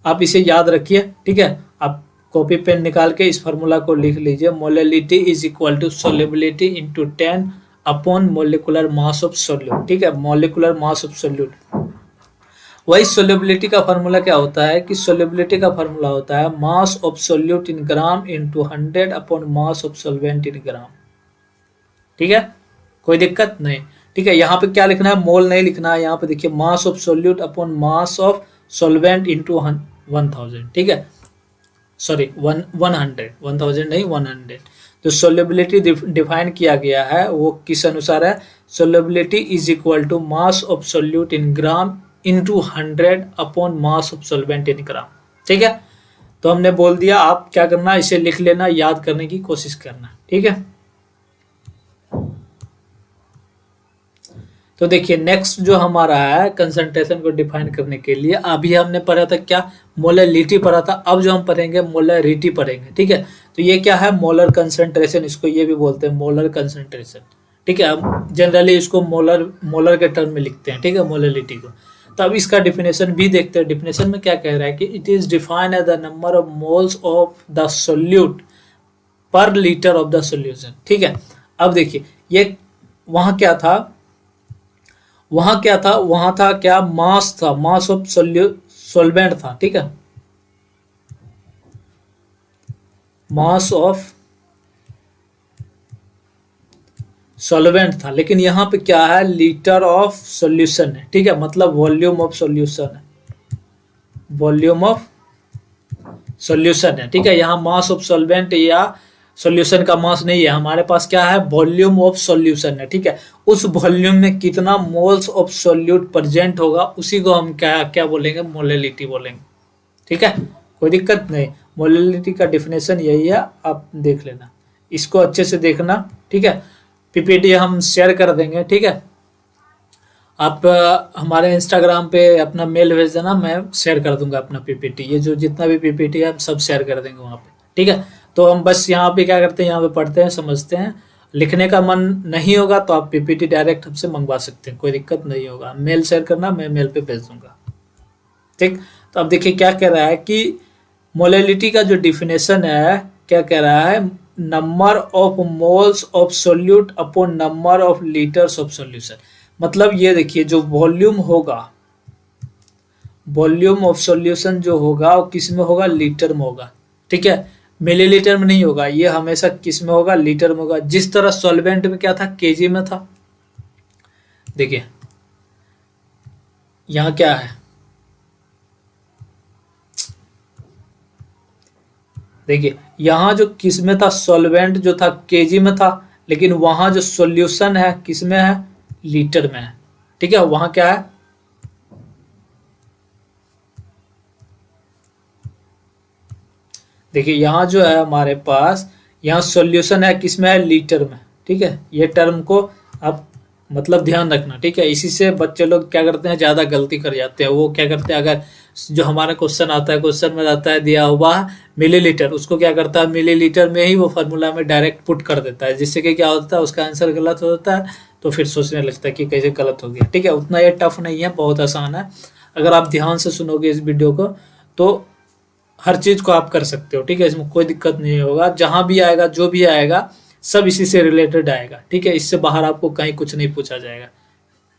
आप इसे याद रखिए। ठीक है, आप कॉपी पेन निकाल के इस फार्मूला को लिख लीजिए, molality is equal to solubility into 10 upon molecular mass of solute. ठीक है, मोलिकुलर मास ऑफ सोल्यूट। वही सोल्यूबिलिटी का फार्मूला क्या होता है कि सोल्यूबिलिटी का फार्मूला होता है mass of solute in gram into 100 upon mass of solvent in gram. ठीक है, कोई दिक्कत नहीं। ठीक है, यहाँ पे क्या लिखना है, मोल नहीं लिखना है। यहाँ पे देखिए मास of solute upon mass of solvent into 1000। ठीक है, सॉरी 100, 1000 नहीं 100। जो सोल्यूबिलिटी डिफाइन किया गया है वो किस अनुसार है, solubility is equal to mass of solute in gram into 100 upon mass of solvent in gram. ठीक है, तो हमने बोल दिया, आप क्या करना, इसे लिख लेना, याद करने की कोशिश करना। ठीक है, तो देखिए नेक्स्ट जो हमारा है कंसंट्रेशन को डिफाइन करने के लिए, अभी हमने पढ़ा था क्या, मोलरिटी पढ़ा था। अब जो हम पढ़ेंगे मोलरिटी पढ़ेंगे। ठीक है, तो ये क्या है, मोलर कंसंट्रेशन, इसको ये भी बोलते हैं मोलर कंसंट्रेशन। ठीक है, हम जनरली इसको मोलर के टर्म में लिखते हैं। ठीक है, मोलरिटी को। तो अब इसका डिफिनेशन भी देखते हैं। डिफिनेशन में क्या कह रहा है कि it is defined as the number of moles of the solute per litre of the solution. ठीक है, अब देखिए ये वहां क्या था, वहां था क्या, मास था, मास ऑफ सोलवेंट था। ठीक है, मास ऑफ सॉल्वेंट था। लेकिन यहां पे क्या है, लीटर ऑफ सॉल्यूशन है। ठीक है, मतलब वॉल्यूम ऑफ सॉल्यूशन है, वॉल्यूम ऑफ सॉल्यूशन है। ठीक है, यहाँ मास ऑफ सॉल्वेंट या सॉल्यूशन का मास नहीं है, हमारे पास क्या है, वॉल्यूम ऑफ सॉल्यूशन है। ठीक है, उस वॉल्यूम में कितना मोल्स ऑफ सोल्यूट प्रेजेंट होगा उसी को हम क्या क्या बोलेंगे, मोलरिटी बोलेंगे। ठीक है, कोई दिक्कत नहीं। मोलरिटी का डिफिनेशन यही है, आप देख लेना, इसको अच्छे से देखना। ठीक है, पीपीटी हम शेयर कर देंगे। ठीक है, आप हमारे इंस्टाग्राम पे अपना मेल भेज देना, मैं शेयर कर दूंगा अपना पीपीटी। ये जो जितना भी पीपीटी है हम सब शेयर कर देंगे वहाँ पे। ठीक है, तो हम बस यहाँ पे क्या करते हैं, यहाँ पे पढ़ते हैं, समझते हैं। लिखने का मन नहीं होगा तो आप पीपीटी डायरेक्ट हमसे मंगवा सकते हैं, कोई दिक्कत नहीं होगा। मेल शेयर करना, मैं मेल पे भेज दूंगा। ठीक, तो अब देखिए क्या कह रहा है कि मोलरिटी का जो डिफिनेशन है, क्या कह रहा है, number of moles of solute upon number of litres of solution. मतलब ये देखिए जो वॉल्यूम होगा, वॉल्यूम ऑफ सॉल्यूशन जो होगा वो किस में होगा, लीटर में होगा। ठीक है, मिलीलीटर में नहीं होगा, ये हमेशा किस में होगा, लीटर में होगा। जिस तरह सॉल्वेंट में क्या था, केजी में था। देखिए यहां क्या है, देखिए यहां जो किस में था, सॉल्वेंट जो था केजी में था, लेकिन वहां जो सॉल्यूशन है किस में है, लीटर में है। ठीक है, वहां क्या है, देखिए यहां जो है हमारे पास, यहाँ सॉल्यूशन है किस में है, लीटर में। ठीक है, ये टर्म को आप मतलब ध्यान रखना, ठीक है। इसी से बच्चे लोग क्या करते हैं, ज्यादा गलती कर जाते हैं। वो क्या करते हैं, अगर जो हमारा क्वेश्चन आता है, क्वेश्चन में रहता है दिया हुआ मिलीलीटर, उसको क्या करता है, मिलीलीटर में ही वो फार्मूला में डायरेक्ट पुट कर देता है, जिससे कि क्या होता है, उसका आंसर गलत होता है। तो फिर सोचने लगता है कि कैसे गलत हो गया, ठीक है। उतना ये टफ नहीं है, बहुत आसान है। अगर आप ध्यान से सुनोगे इस वीडियो को तो हर चीज को आप कर सकते हो, ठीक है। इसमें कोई दिक्कत नहीं होगा। जहां भी आएगा, जो भी आएगा, सब इसी से रिलेटेड आएगा, ठीक है। इससे बाहर आपको कहीं कुछ नहीं पूछा जाएगा,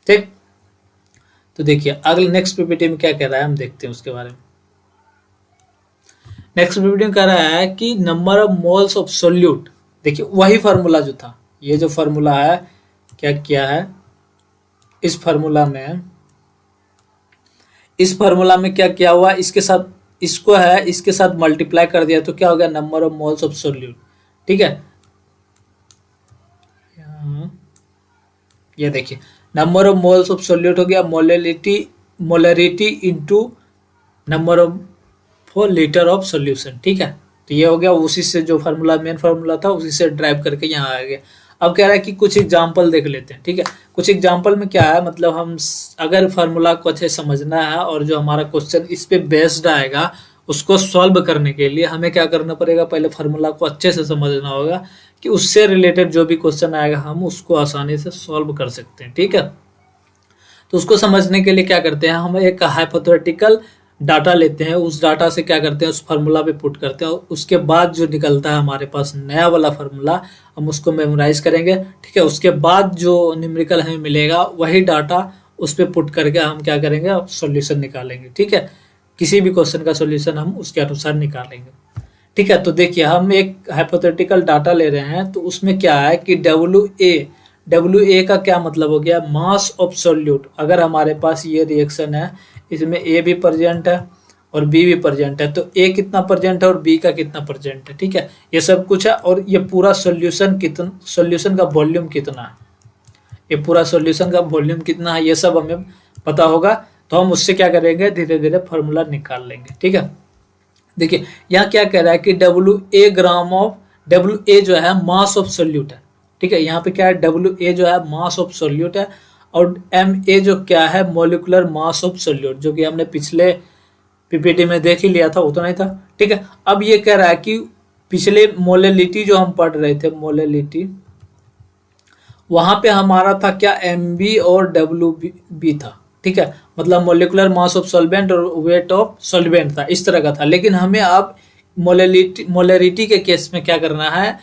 ठीक। तो देखिए अगले नेक्स्ट पीपीटी में क्या कह रहा है, हम देखते हैं उसके बारे में। नेक्स्ट पीपीटी में कह रहा है कि number of moles of solute. देखिए वही फार्मूला जो था, ये जो फार्मूला है, क्या किया है इस फार्मूला में, क्या किया हुआ, इसके साथ इसको है, इसके साथ मल्टीप्लाई कर दिया तो क्या हो गया, number of moles of solute, ठीक है। ये देखिए number of moles of solute हो गया, molarity into number of litre of solution, ठीक है। तो ये हो गया, उसी से जो फार्मूला मेन फार्मूला था उसी से ड्राइव करके यहाँ आ गया। अब कह रहा है कि कुछ एग्जांपल देख लेते हैं, ठीक है। कुछ एग्जांपल में क्या है, मतलब हम अगर फार्मूला को अच्छे समझना है और जो हमारा क्वेश्चन इस पे बेस्ड आएगा उसको सॉल्व करने के लिए हमें क्या करना पड़ेगा, पहले फार्मूला को अच्छे से समझना होगा कि उससे रिलेटेड जो भी क्वेश्चन आएगा हम उसको आसानी से सॉल्व कर सकते हैं, ठीक है। तो उसको समझने के लिए क्या करते हैं, हम एक हाइपोथेटिकल डाटा लेते हैं, उस डाटा से क्या करते हैं, उस फार्मूला पे पुट करते हैं, और उसके बाद जो निकलता है हमारे पास नया वाला फार्मूला, हम उसको मेमोराइज करेंगे, ठीक है। उसके बाद जो न्यूमेरिकल हमें मिलेगा वही डाटा उस पर पुट करके हम क्या करेंगे, सॉल्यूशन निकालेंगे, ठीक है। किसी भी क्वेश्चन का सॉल्यूशन हम उसके अनुसार निकालेंगे, ठीक है। तो देखिए हम एक हाइपोथेटिकल डाटा ले रहे हैं, तो उसमें क्या है कि डब्ल्यू ए का क्या मतलब हो गया, मास ऑफ सोल्यूट। अगर हमारे पास ये रिएक्शन है, इसमें ए भी प्रेजेंट है और बी भी प्रेजेंट है, तो ए कितना प्रेजेंट है और बी का कितना प्रेजेंट है, ठीक है। ये सब कुछ है, और ये पूरा सोल्यूशन का वॉल्यूम कितना है, ये पूरा सोल्यूशन का वॉल्यूम कितना है, ये सब हमें पता होगा। तो हम उससे क्या करेंगे, धीरे धीरे फॉर्मूला निकाल लेंगे, ठीक है। देखिए यहाँ क्या कह रहा है कि डब्ल्यू ए जो है मास ऑफ सोल्यूट है, ठीक है। यहाँ पे क्या है, डब्ल्यू ए जो है मास ऑफ सोल्यूट है, और एम ए जो क्या है, मोलिकुलर मास ऑफ सोल्यूट, जो कि हमने पिछले पीपीटी में देख ही लिया था, उतना ही था, ठीक है। अब ये कह रहा है कि पिछले मोलेलिटी जो हम पढ़ रहे थे, मोलेलिटी, वहां पे हमारा था क्या, एम बी और डब्ल्यू बी था, ठीक है। मतलब मोलिकुलर मास ऑफ सॉल्वेंट और वेट ऑफ सॉल्वेंट था, इस तरह का था। लेकिन हमें अब मोलेरिटी के केस में क्या करना है,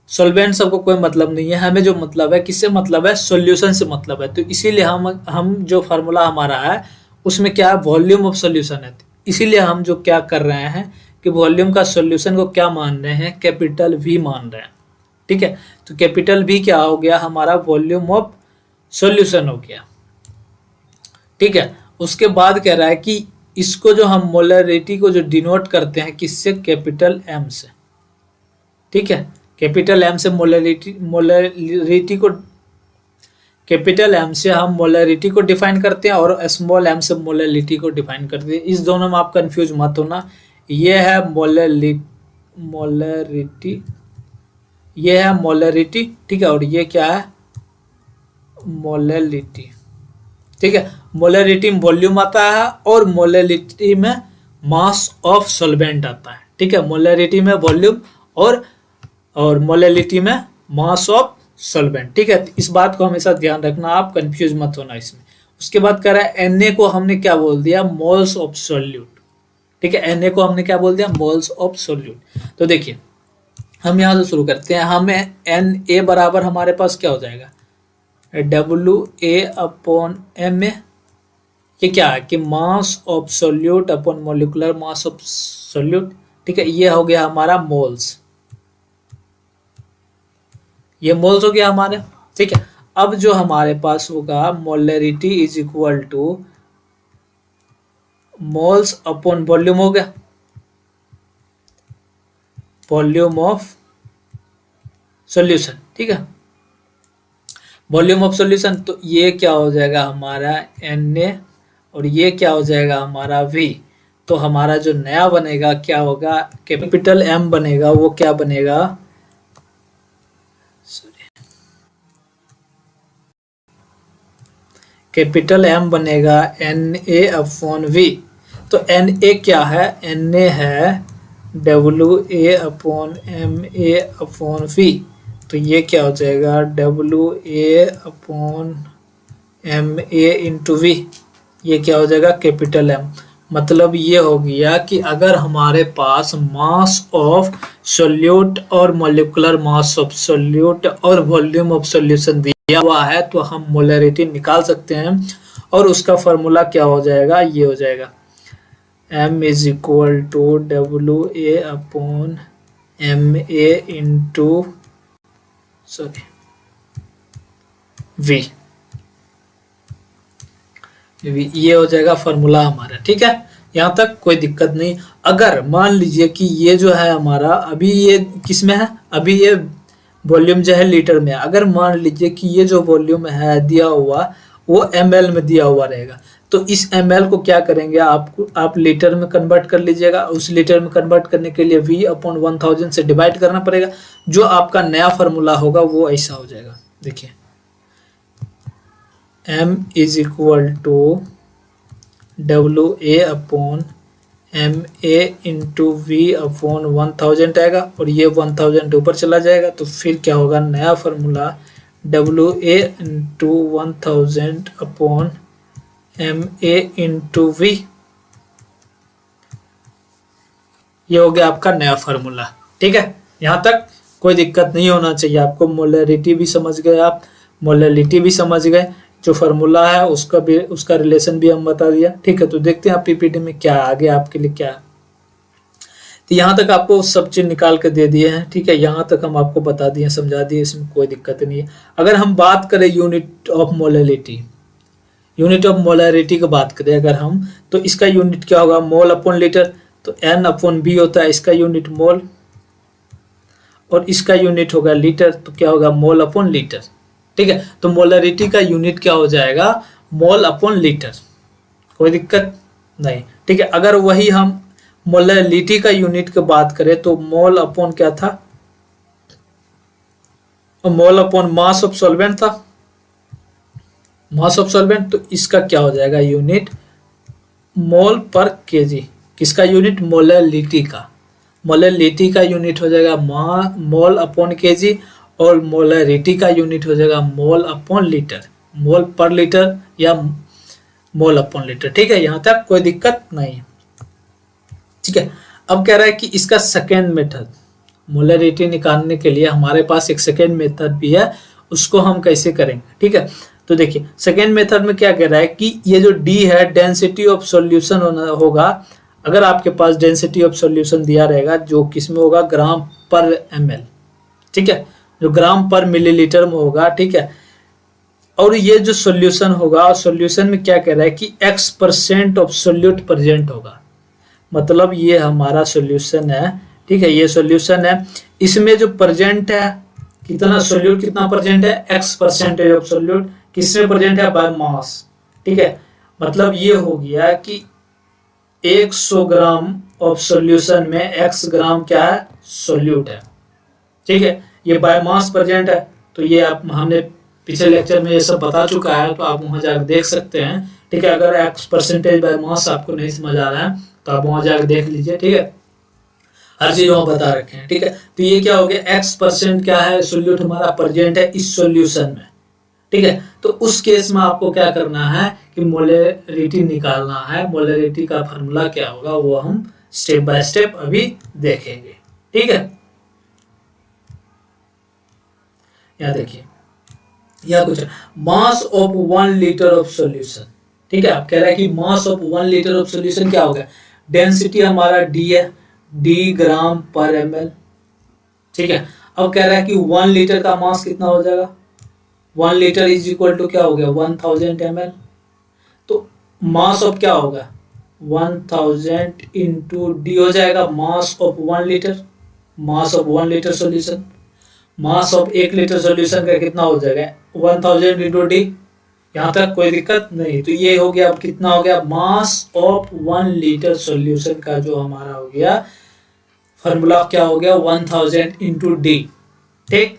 सॉल्वेंट सबको कोई मतलब नहीं है, हमें जो मतलब है, किससे मतलब है, सॉल्यूशन से मतलब है। तो इसीलिए हम जो फार्मूला हमारा है उसमें क्या है, वॉल्यूम ऑफ सॉल्यूशन है। इसीलिए हम जो क्या कर रहे हैं कि वॉल्यूम का सॉल्यूशन को क्या मान रहे हैं, कैपिटल वी मान रहे हैं, ठीक है। तो कैपिटल वी क्या हो गया, हमारा वॉल्यूम ऑफ सॉल्यूशन हो गया, ठीक है। उसके बाद कह रहा है कि इसको जो हम मोलरिटी को जो डिनोट करते हैं किससे, कैपिटल एम से, ठीक है। कैपिटल एम से मोलरिटी को, कैपिटल एम से हम मोलरिटी को डिफाइन करते हैं और स्मॉल एम से मोलरिटी को डिफाइन करते हैं। इस दोनों में आप कंफ्यूज मत होना। ये है मोलरिटी, ये है मोलरिटी, ठीक है। और ये क्या है, मोलरिटी, ठीक है। मोलरिटी में वॉल्यूम आता है और मोलरिटी में मास ऑफ सॉल्वेंट आता है, ठीक है। मोलरिटी में वॉल्यूम और मोलरिटी में मास ऑफ सॉल्वेंट, ठीक है। इस बात को हमेशा ध्यान रखना, आप कंफ्यूज मत होना इसमें। उसके बाद कह रहा है Na को हमने क्या बोल दिया, मोल्स ऑफ सोल्यूट, ठीक है। Na को हमने क्या बोल दिया, मोल्स ऑफ सोल्यूट। तो देखिए हम यहां से शुरू करते हैं। हमें Na बराबर हमारे पास क्या हो जाएगा, WA/Ma। ये क्या है कि मास of solute upon molecular mass of solute, ठीक है। ये हो गया हमारा मोल्स, ये मोल्स हो गया हमारे, ठीक है। अब जो हमारे पास होगा, molarity is equal two moles upon volume हो गया, वॉल्यूम ऑफ सॉल्यूशन, ठीक है। वॉल्यूम ऑफ सॉल्यूशन, तो ये क्या हो जाएगा हमारा Na और ये क्या हो जाएगा हमारा V। तो हमारा जो नया बनेगा क्या होगा, कैपिटल M बनेगा, वो क्या बनेगा, कैपिटल एम बनेगा Na/V। तो Na क्या है, Na है WA/MA/V। तो ये क्या हो जाएगा WA/MA/V। ये क्या हो जाएगा कैपिटल एम। मतलब ये हो गया कि अगर हमारे पास मास ऑफ सोल्यूट और मॉलिक्यूलर मास ऑफ सोल्यूट और वॉल्यूम ऑफ सॉल्यूशन दिया हुआ है तो हम मोलरिटी निकाल सकते हैं। और उसका फॉर्मूला क्या हो जाएगा, ये हो जाएगा M is equal to WA/MA into V। ये हो जाएगा फॉर्मूला हमारा। ठीक है, यहाँ तक कोई दिक्कत नहीं। अगर मान लीजिए कि ये जो है हमारा अभी ये किस में है, अभी ये वॉल्यूम जो है लीटर में है। अगर मान लीजिए कि ये जो वॉल्यूम है दिया हुआ वो ml में दिया हुआ रहेगा, तो इस ml को क्या करेंगे, आप लीटर में कन्वर्ट कर लीजिएगा। उस लीटर में कन्वर्ट करने के लिए V/1000 से डिवाइड करना पड़ेगा। जो आपका नया फार्मूला होगा वो ऐसा हो जाएगा, देखिए M is equal to WA/MA into V/1000 आएगा और ये 1000 ऊपर चला जाएगा। तो फिर क्या होगा, नया formula WA into 1000/MA into V। ये हो गया आपका नया फार्मूला। ठीक है, यहाँ तक कोई दिक्कत नहीं होना चाहिए। आपको मोलरिटी भी समझ गए, आप मोलरिटी भी समझ गए, जो फार्मूला है उसका रिलेशन भी हम बता दिया। ठीक है, तो देखते हैं आप पीपीटी में क्या आगे आपके लिए क्या है। तो यहाँ तक आपको सब चीज निकाल के दे दिए हैं। ठीक है, यहाँ तक हम आपको बता दिए, समझा दिए, इसमें कोई दिक्कत नहीं है। अगर हम बात करें unit of molarity, unit of molarity की बात करें अगर हम, तो इसका यूनिट क्या होगा, मोल अपॉन लीटर। तो N/V होता है इसका यूनिट मोल, और इसका यूनिट होगा लीटर। तो क्या होगा, मोल अपॉन लीटर। ठीक है, तो मोलरिटी का यूनिट क्या हो जाएगा, मोल अपॉन लीटर। कोई दिक्कत नहीं। ठीक है, अगर वही हम मोलरिटी का यूनिट की बात करें तो मोल अपॉन क्या था, mole upon mass of solvent था, मास ऑफ सॉल्वेंट। तो इसका क्या हो जाएगा यूनिट, मोल पर केजी। किसका यूनिट, मोलरिटी का। मोलरिटी का यूनिट हो जाएगा मोल अपॉन केजी, और मोलरिटी का यूनिट हो जाएगा मोल अपॉन लीटर, मोल पर लीटर या मोल अपॉन लीटर। ठीक है, यहां तक कोई दिक्कत नहीं है। ठीक है, अब कह रहा है कि इसका सेकेंड मेथड, मोलरिटी निकालने के लिए हमारे पास एक सेकेंड मेथड भी है, उसको हम कैसे करेंगे। ठीक है, तो देखिए सेकेंड मेथड में क्या कह रहा है कि ये जो D है डेंसिटी ऑफ सॉल्यूशन होगा। अगर आपके पास डेंसिटी ऑफ सॉल्यूशन दिया रहेगा जो किसमें होगा, ग्राम पर ml। ठीक है, जो ग्राम पर मिलीलीटर में होगा। ठीक है, और ये जो सॉल्यूशन होगा, सॉल्यूशन में क्या कह रहा है कि X% ऑफ सोल्यूट प्रेजेंट होगा। मतलब ये हमारा सॉल्यूशन है। ठीक है, ये सॉल्यूशन है, इसमें जो प्रेजेंट है कितना सोल्यूट कितना प्रेजेंट है, X% ऑफ सोल्यूट किसमें प्रेजेंट है, बाय मास। ठीक है, मतलब ये हो गया कि 100 ग्राम ऑफ सॉल्यूशन में X ग्राम क्या है, सोल्यूट है। ठीक है, ये बाय मास प्रेजेंट है। तो ये आप हमने पिछले लेक्चर में ये सब बता चुका है, तो आप वहां जाकर देख सकते हैं। ठीक है, अगर X% बाय मास आपको नहीं समझ आ रहा है तो आप वहां जाकर देख लीजिए। ठीक है, हर चीज वहां बता रखे हैं। ठीक है, तो ये क्या हो गया, X% क्या है, सोल्यूट हमारा प्रेजेंट है इस सॉल्यूशन में। ठीक है, तो उस केस में आपको क्या करना है कि मोलरिटी निकालना है। मोलरिटी का फार्मूला क्या होगा वो हम स्टेप बाय स्टेप अभी देखेंगे। ठीक है, यहाँ देखिए, यह कुछ mass of 1 litre of solution. ठीक है, आप कह रहे हैं कि mass of 1 litre of solution क्या होगा, डेंसिटी हमारा D है, D ग्राम पर ml। ठीक है, अब कह रहा है कि 1 लीटर का मास कितना हो जाएगा, 1 लीटर इज इक्वल टू क्या हो गया, 1000 ml। तो मास ऑफ क्या होगा, 1000 इंटू D हो जाएगा mass of 1 litre, mass of 1 litre solution. Mass of 1 litre solution का कितना हो जाएगा, 1000 इंटू D। यहाँ तक कोई दिक्कत नहीं। तो ये हो गया, अब कितना हो गया, मास ऑफ 1 लीटर सॉल्यूशन का जो हमारा हो गया फॉर्मूला क्या हो गया, 1000 इंटू D। ठीक,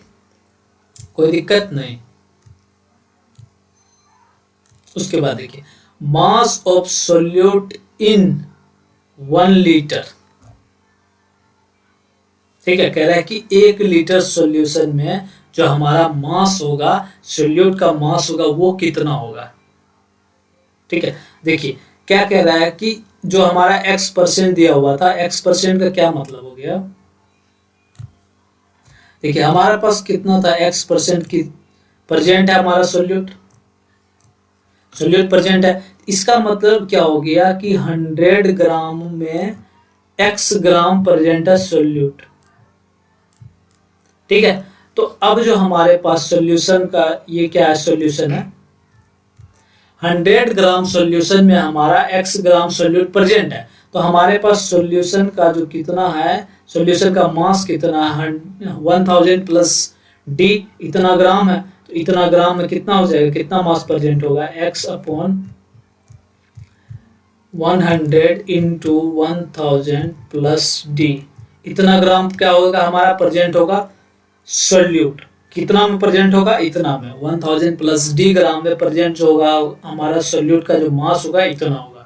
कोई दिक्कत नहीं। उसके बाद देखिए मास ऑफ सोल्यूट इन 1 लीटर, ठीक है, कह रहा है कि 1 लीटर सॉल्यूशन में जो हमारा मास होगा, सोल्यूट का मास होगा, वो कितना होगा। ठीक है, देखिए क्या कह रहा है कि जो हमारा x% दिया हुआ था, x% का क्या मतलब हो गया। देखिए हमारे पास कितना था, x% की प्रेजेंट है हमारा सोल्यूट प्रेजेंट है। इसका मतलब क्या हो गया कि 100 ग्राम में x ग्राम प्रेजेंट है सोल्यूट। ठीक है, तो अब जो हमारे पास सॉल्यूशन का ये क्या है, सॉल्यूशन है 100 ग्राम सॉल्यूशन में हमारा x ग्राम सोल्यूट प्रेजेंट है। तो हमारे पास सॉल्यूशन का जो कितना है, सॉल्यूशन का मास कितना है, 1000 प्लस d इतना ग्राम है। तो इतना ग्राम में कितना हो जाएगा, कितना मास प्रेजेंट होगा, x upon 100 into 1000 plus d। इतना ग्राम क्या होगा हमारा प्रेजेंट होगा सोल्यूट। कितना में प्रेजेंट होगा, इतना में 1000 प्लस d ग्राम में प्रेजेंट जो होगा हमारा सोल्यूट का जो मास होगा इतना होगा।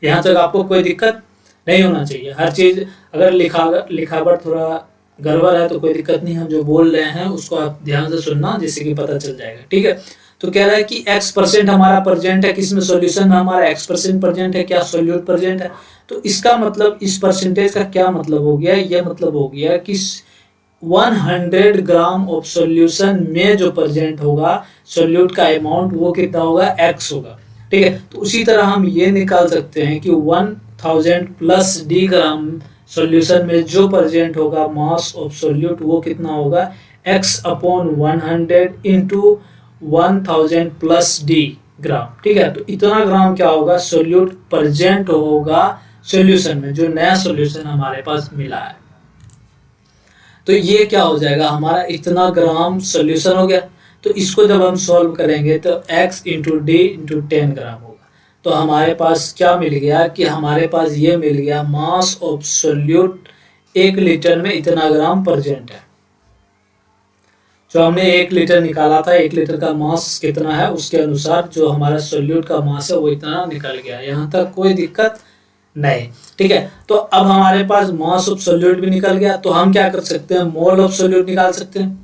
यहाँ तक आपको कोई दिक्कत नहीं होना चाहिए। हर चीज अगर लिखावट थोड़ा गड़बड़ है तो कोई दिक्कत नहीं, हम जो बोल रहे हैं उसको आप ध्यान से सुनना जिससे कि पता चल जाएगा। ठीक है, तो कह रहा है कि x% हमारा प्रेजेंट है, किसमें सोल्यूशन में हमारा x% प्रेजेंट है, क्या सोल्यूट प्रेजेंट है। तो इसका मतलब इस परसेंटेज का क्या मतलब हो गया, यह मतलब हो गया कि 100 ग्राम ऑफ सॉल्यूशन में जो प्रेजेंट होगा सोल्यूट का अमाउंट वो कितना होगा, x होगा। ठीक है, तो उसी तरह हम ये निकाल सकते हैं कि 1000 प्लस d ग्राम सॉल्यूशन में जो प्रेजेंट होगा मास ऑफ सोल्यूट वो कितना होगा, x upon 100 into 1000 plus d ग्राम। ठीक है, तो इतना ग्राम क्या होगा, सोल्यूट प्रेजेंट होगा सॉल्यूशन में, जो नया सॉल्यूशन हमारे पास मिला है। तो ये क्या हो जाएगा, हमारा इतना ग्राम सॉल्यूशन हो गया। तो इसको जब हम सॉल्व करेंगे तो x इंटू डी इंटू 10 ग्राम होगा। तो हमारे पास क्या मिल गया कि हमारे पास ये मिल गया मास ऑफ सोल्यूट 1 लीटर में इतना ग्राम प्रेजेंट है। जो हमने 1 लीटर निकाला था, 1 लीटर का मास कितना है उसके अनुसार जो हमारा सोल्यूट का मास है वो इतना निकल गया। यहाँ तक कोई दिक्कत नहीं। ठीक है, तो अब हमारे पास मास ऑफ सोल्यूट भी निकल गया। तो हम क्या कर सकते हैं, मोल ऑफ सोल्यूट निकाल सकते हैं।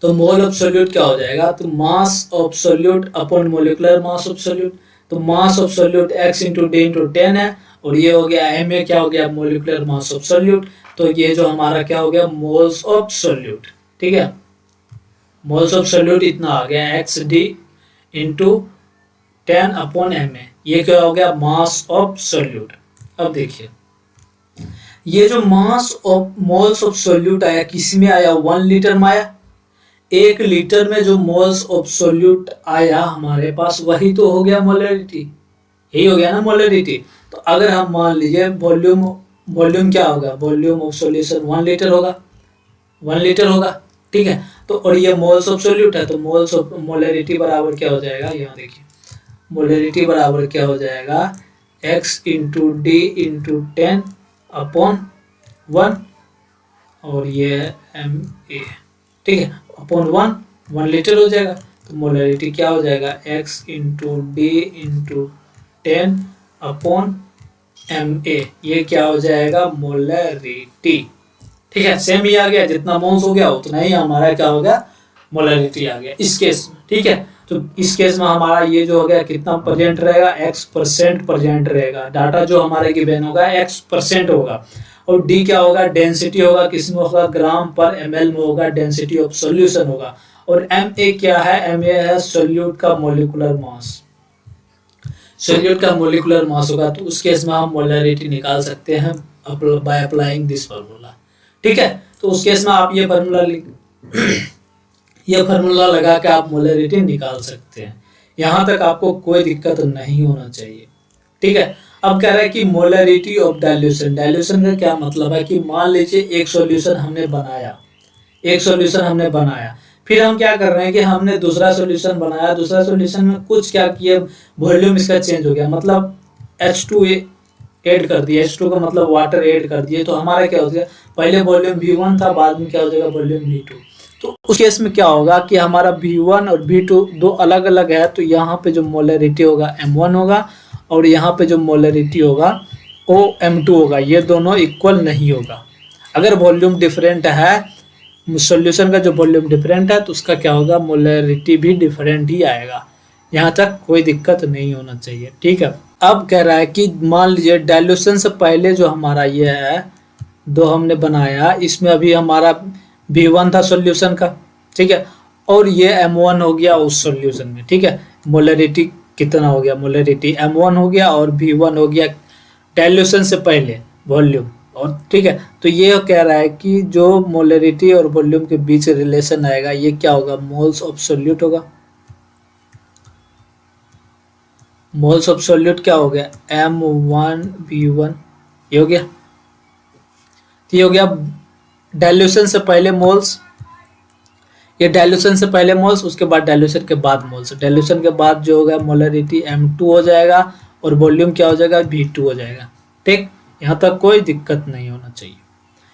तो मोल ऑफ सोल्यूट क्या हो जाएगा, तो mass of solute upon molecular mass of solute. तो mass of solute x into D into 10 है, और ये हो गया m क्या हो गया, मोलिकुलर मास ऑफ सोल्यूट। तो ये जो हमारा क्या हो गया, मोल्स ऑफ सोल्यूट। ठीक है, मोल्स ऑफ सोल्यूट इतना आ गया x D into 10 upon m। ये क्या हो गया, मास ऑफ सोल्यूट। अब देखिए ये जो mass of moles of solute आया, किसी में आया, 1 लीटर में आया। 1 लीटर में जो मोल्स ऑफ सोल्यूट आया हमारे पास वही तो हो गया मोलरिटी, यही हो गया ना मोलरिटी। तो अगर हम मान लीजिए वॉल्यूम क्या होगा, वॉल्यूम ऑफ सॉल्यूशन 1 लीटर होगा, 1 लीटर होगा। ठीक है, तो और ये मोल्स ऑफ सोल्यूट है, तो मोल्स ऑफ मोलरिटी बराबर क्या हो जाएगा, यहाँ देखिए मोलरिटी बराबर क्या हो जाएगा, x into D into 10 upon 1 और ये एम ए। ठीक है, अपॉन 1 लीटर हो जाएगा। तो मोलरिटी क्या हो जाएगा, x into D into 10 upon M A. ये क्या हो जाएगा, मोलरिटी। ठीक है, सेम ही आ गया, जितना मोल्स हो गया उतना ही हमारा क्या हो गया, मोलरिटी आ गया इस केस में। ठीक है, तो इस केस में हमारा ये जो हो गया कितना प्रेजेंट रहेगा, x% प्रेजेंट रहेगा। डाटा जो हमारे गिवन होगा x% होगा, और d क्या होगा, डेंसिटी होगा, किसमें होगा, ग्राम पर ml में होगा, डेंसिटी ऑफ सॉल्यूशन होगा। और ma क्या है, ma है सोल्यूट का मोलिकुलर मास, सोल्यूट का मोलिकुलर मास होगा। तो उस केस में हम मोलरिटी निकाल सकते हैं बाय अप्लाइंग दिस फार्मूला। ठीक है, तो उस केस में आप ये फार्मूला लगा के आप मोलरिटी निकाल सकते हैं। यहाँ तक आपको कोई दिक्कत नहीं होना चाहिए। ठीक है, अब कह रहा है कि मोलरिटी ऑफ डाइल्यूशन। डाइल्यूशन का क्या मतलब है कि मान लीजिए एक सॉल्यूशन हमने बनाया, फिर हम क्या कर रहे हैं कि हमने दूसरा सॉल्यूशन बनाया, दूसरा सॉल्यूशन में कुछ क्या किया, वॉल्यूम इसका चेंज हो गया, मतलब H2 ऐड कर दिया, H2 का मतलब वाटर ऐड कर दिए। तो हमारा क्या हो गया, पहले वॉल्यूम V1 था, बाद में क्या हो जाएगा वॉल्यूम V2। तो उस केस में क्या होगा कि हमारा V1 और V2 दो अलग अलग है, तो यहाँ पे जो मोलरिटी होगा M1 होगा और यहाँ पे जो मोलरिटी होगा वो M2 होगा। ये दोनों इक्वल नहीं होगा। अगर वॉल्यूम डिफरेंट है, सॉल्यूशन का जो वॉल्यूम डिफरेंट है, तो उसका क्या होगा, मोलरिटी भी डिफरेंट ही आएगा। यहाँ तक कोई दिक्कत नहीं होना चाहिए, ठीक है। अब कह रहा है कि मान लीजिए डाइल्यूशन से पहले जो हमारा ये है दो हमने बनाया, इसमें अभी हमारा V1 था सॉल्यूशन का, ठीक है, और ये M1 हो गया उस सॉल्यूशन में, ठीक है। मोलरिटी कितना हो गया, मोलरिटी M1 हो गया और V1 हो गया डाइल्यूशन से पहले वॉल्यूम, और ठीक है। तो ये कह रहा है कि जो मोलरिटी और वॉल्यूम के बीच रिलेशन आएगा ये क्या होगा, मोल्स ऑफ सॉल्यूट होगा। मोल्स ऑफ सॉल्यूट क्या हो गया, M1V1, ये हो गया। ये हो गया डाइल्यूशन से पहले मोल्स, ये डाइल्यूशन से पहले मोल्स, उसके बाद डाइल्यूशन के बाद मोल्स। डाइल्यूशन के बाद जो होगा मोलरिटी M2 हो जाएगा और वॉल्यूम क्या हो जाएगा, V2 हो जाएगा, ठीक। यहाँ तक कोई दिक्कत नहीं होना चाहिए।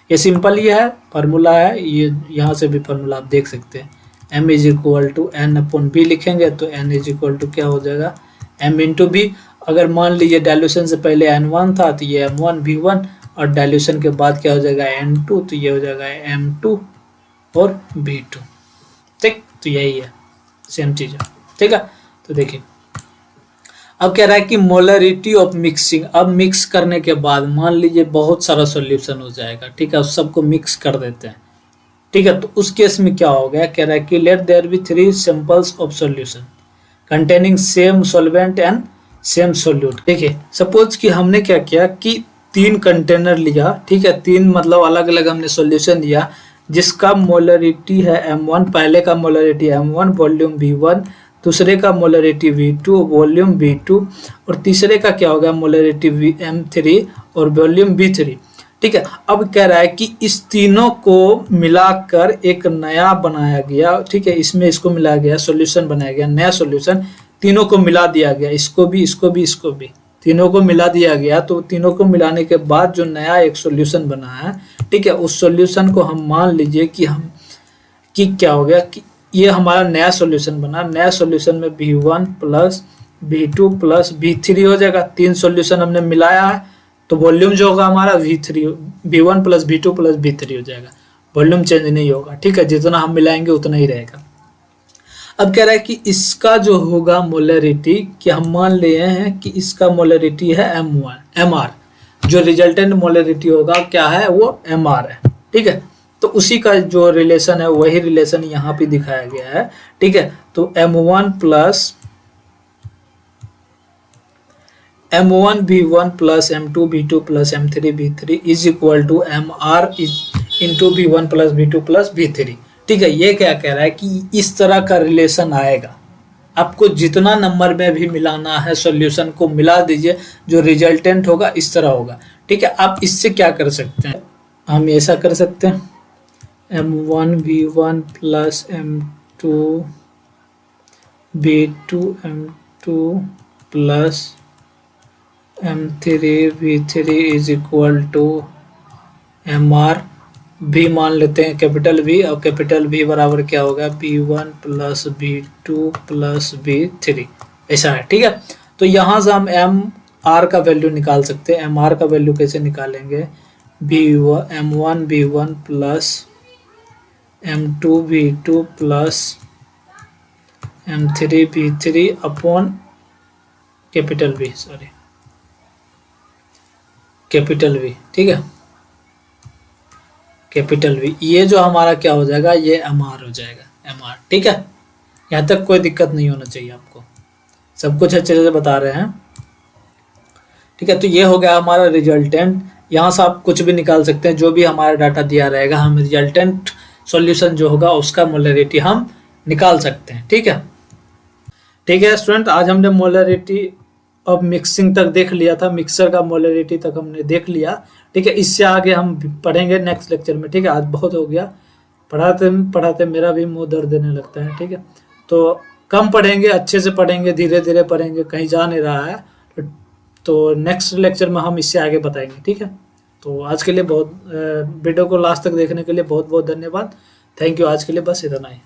ये सिंपल ही है, फार्मूला है, ये यहाँ से भी फार्मूला आप देख सकते हैं। M is equal to N/B लिखेंगे तो N इज इक्वल टू क्या हो जाएगा, M इंटू B। अगर मान लीजिए डाइल्यूशन से पहले N1 था तो ये M1V1 और डाइल्यूशन के बाद क्या हो जाएगा N2, तो ये हो जाएगा M2 और V2, ठीक। तो यही है, सेम चीज है, ठीक है। तो देखिए अब कह रहा है कि मोलरिटी ऑफ मिक्सिंग, अब मिक्स करने के बाद मान लीजिए बहुत सारा सॉल्यूशन हो जाएगा, ठीक है, उस सबको मिक्स कर देते हैं, ठीक है। तो उस केस में क्या हो गया, कह रहा है कि let there be 3 samples of solution containing same solvent and same solute. देखिए सपोज कि हमने क्या किया कि 3 कंटेनर लिया, ठीक है, 3 मतलब अलग अलग हमने सॉल्यूशन लिया जिसका मोलरिटी है M1, पहले का मोलरिटी M1 वॉल्यूम V1, दूसरे का मोलरिटी V2 वॉल्यूम V2 और तीसरे का क्या होगा मोलरिटी M3 और वॉल्यूम V3, ठीक है। अब कह रहा है कि इस तीनों को मिलाकर एक नया बनाया गया, ठीक है, इसमें इसको मिलाया गया, सॉल्यूशन बनाया गया, नया सॉल्यूशन, तीनों को मिला दिया गया, इसको भी इसको भी इसको भी, तीनों को मिला दिया गया। तो तीनों को मिलाने के बाद जो नया एक सॉल्यूशन बना है, ठीक है, उस सॉल्यूशन को हम मान लीजिए कि क्या हो गया कि ये हमारा नया सॉल्यूशन बना। नया सॉल्यूशन में V1 plus V2 plus V3 हो जाएगा। 3 सॉल्यूशन हमने मिलाया है तो वॉल्यूम जो होगा हमारा V1 plus V2 plus V3 हो जाएगा, वॉल्यूम चेंज नहीं होगा, ठीक है, जितना हम मिलाएंगे उतना ही रहेगा। अब कह रहा है कि इसका जो होगा मोलरिटी, कि हम मान ले हैं कि इसका मोलरिटी है MR, जो रिजल्टेंट मोलरिटी होगा क्या है, वो MR है, ठीक है। तो उसी का जो रिलेशन है वही रिलेशन यहाँ पे दिखाया गया है, ठीक है। तो M1 plus M1V1 plus M2V2 plus M3V3 is equal to MR into V1 plus V2 plus V3, ठीक है। ये क्या कह रहा है कि इस तरह का रिलेशन आएगा। आपको जितना नंबर में भी मिलाना है सॉल्यूशन को मिला दीजिए, जो रिजल्टेंट होगा इस तरह होगा, ठीक है। आप इससे क्या कर सकते हैं, हम ऐसा कर सकते हैं M1V1 plus M2V2 M2 plus M3V3 is equal to MR भी मान लेते हैं कैपिटल V, और कैपिटल V बराबर क्या होगा V1 plus V2 plus V3, ऐसा है, ठीक है। तो यहाँ से हम MR का वैल्यू निकाल सकते हैं। MR का वैल्यू कैसे निकालेंगे, M1 V1 plus M2 V2 plus M3 V3 upon capital V, sorry capital V, ठीक है, कैपिटल V। ये जो हमारा क्या हो जाएगा, ये MR हो जाएगा, MR, ठीक है। यहाँ तक कोई दिक्कत नहीं होना चाहिए, आपको सब कुछ अच्छे से बता रहे हैं, ठीक है। तो ये हो गया हमारा रिजल्टेंट। यहाँ से आप कुछ भी निकाल सकते हैं, जो भी हमारा डाटा दिया रहेगा हम रिजल्टेंट सॉल्यूशन जो होगा उसका मोलरिटी हम निकाल सकते हैं, ठीक है। ठीक है स्टूडेंट, आज हमने मोलरिटी अब मिक्सिंग तक देख लिया था, मिक्सर का मोलरिटी तक हमने देख लिया, ठीक है। इससे आगे हम पढ़ेंगे नेक्स्ट लेक्चर में, ठीक है। आज बहुत हो गया, पढ़ाते पढ़ाते मेरा भी मुंह दर्द देने लगता है, ठीक है। तो कम पढ़ेंगे, अच्छे से पढ़ेंगे, धीरे धीरे पढ़ेंगे, कहीं जा नहीं रहा है। तो नेक्स्ट लेक्चर में हम इससे आगे बताएंगे, ठीक है। तो आज के लिए बहुत वीडियो को लास्ट तक देखने के लिए बहुत बहुत धन्यवाद। थैंक यू, आज के लिए बस इतना ही।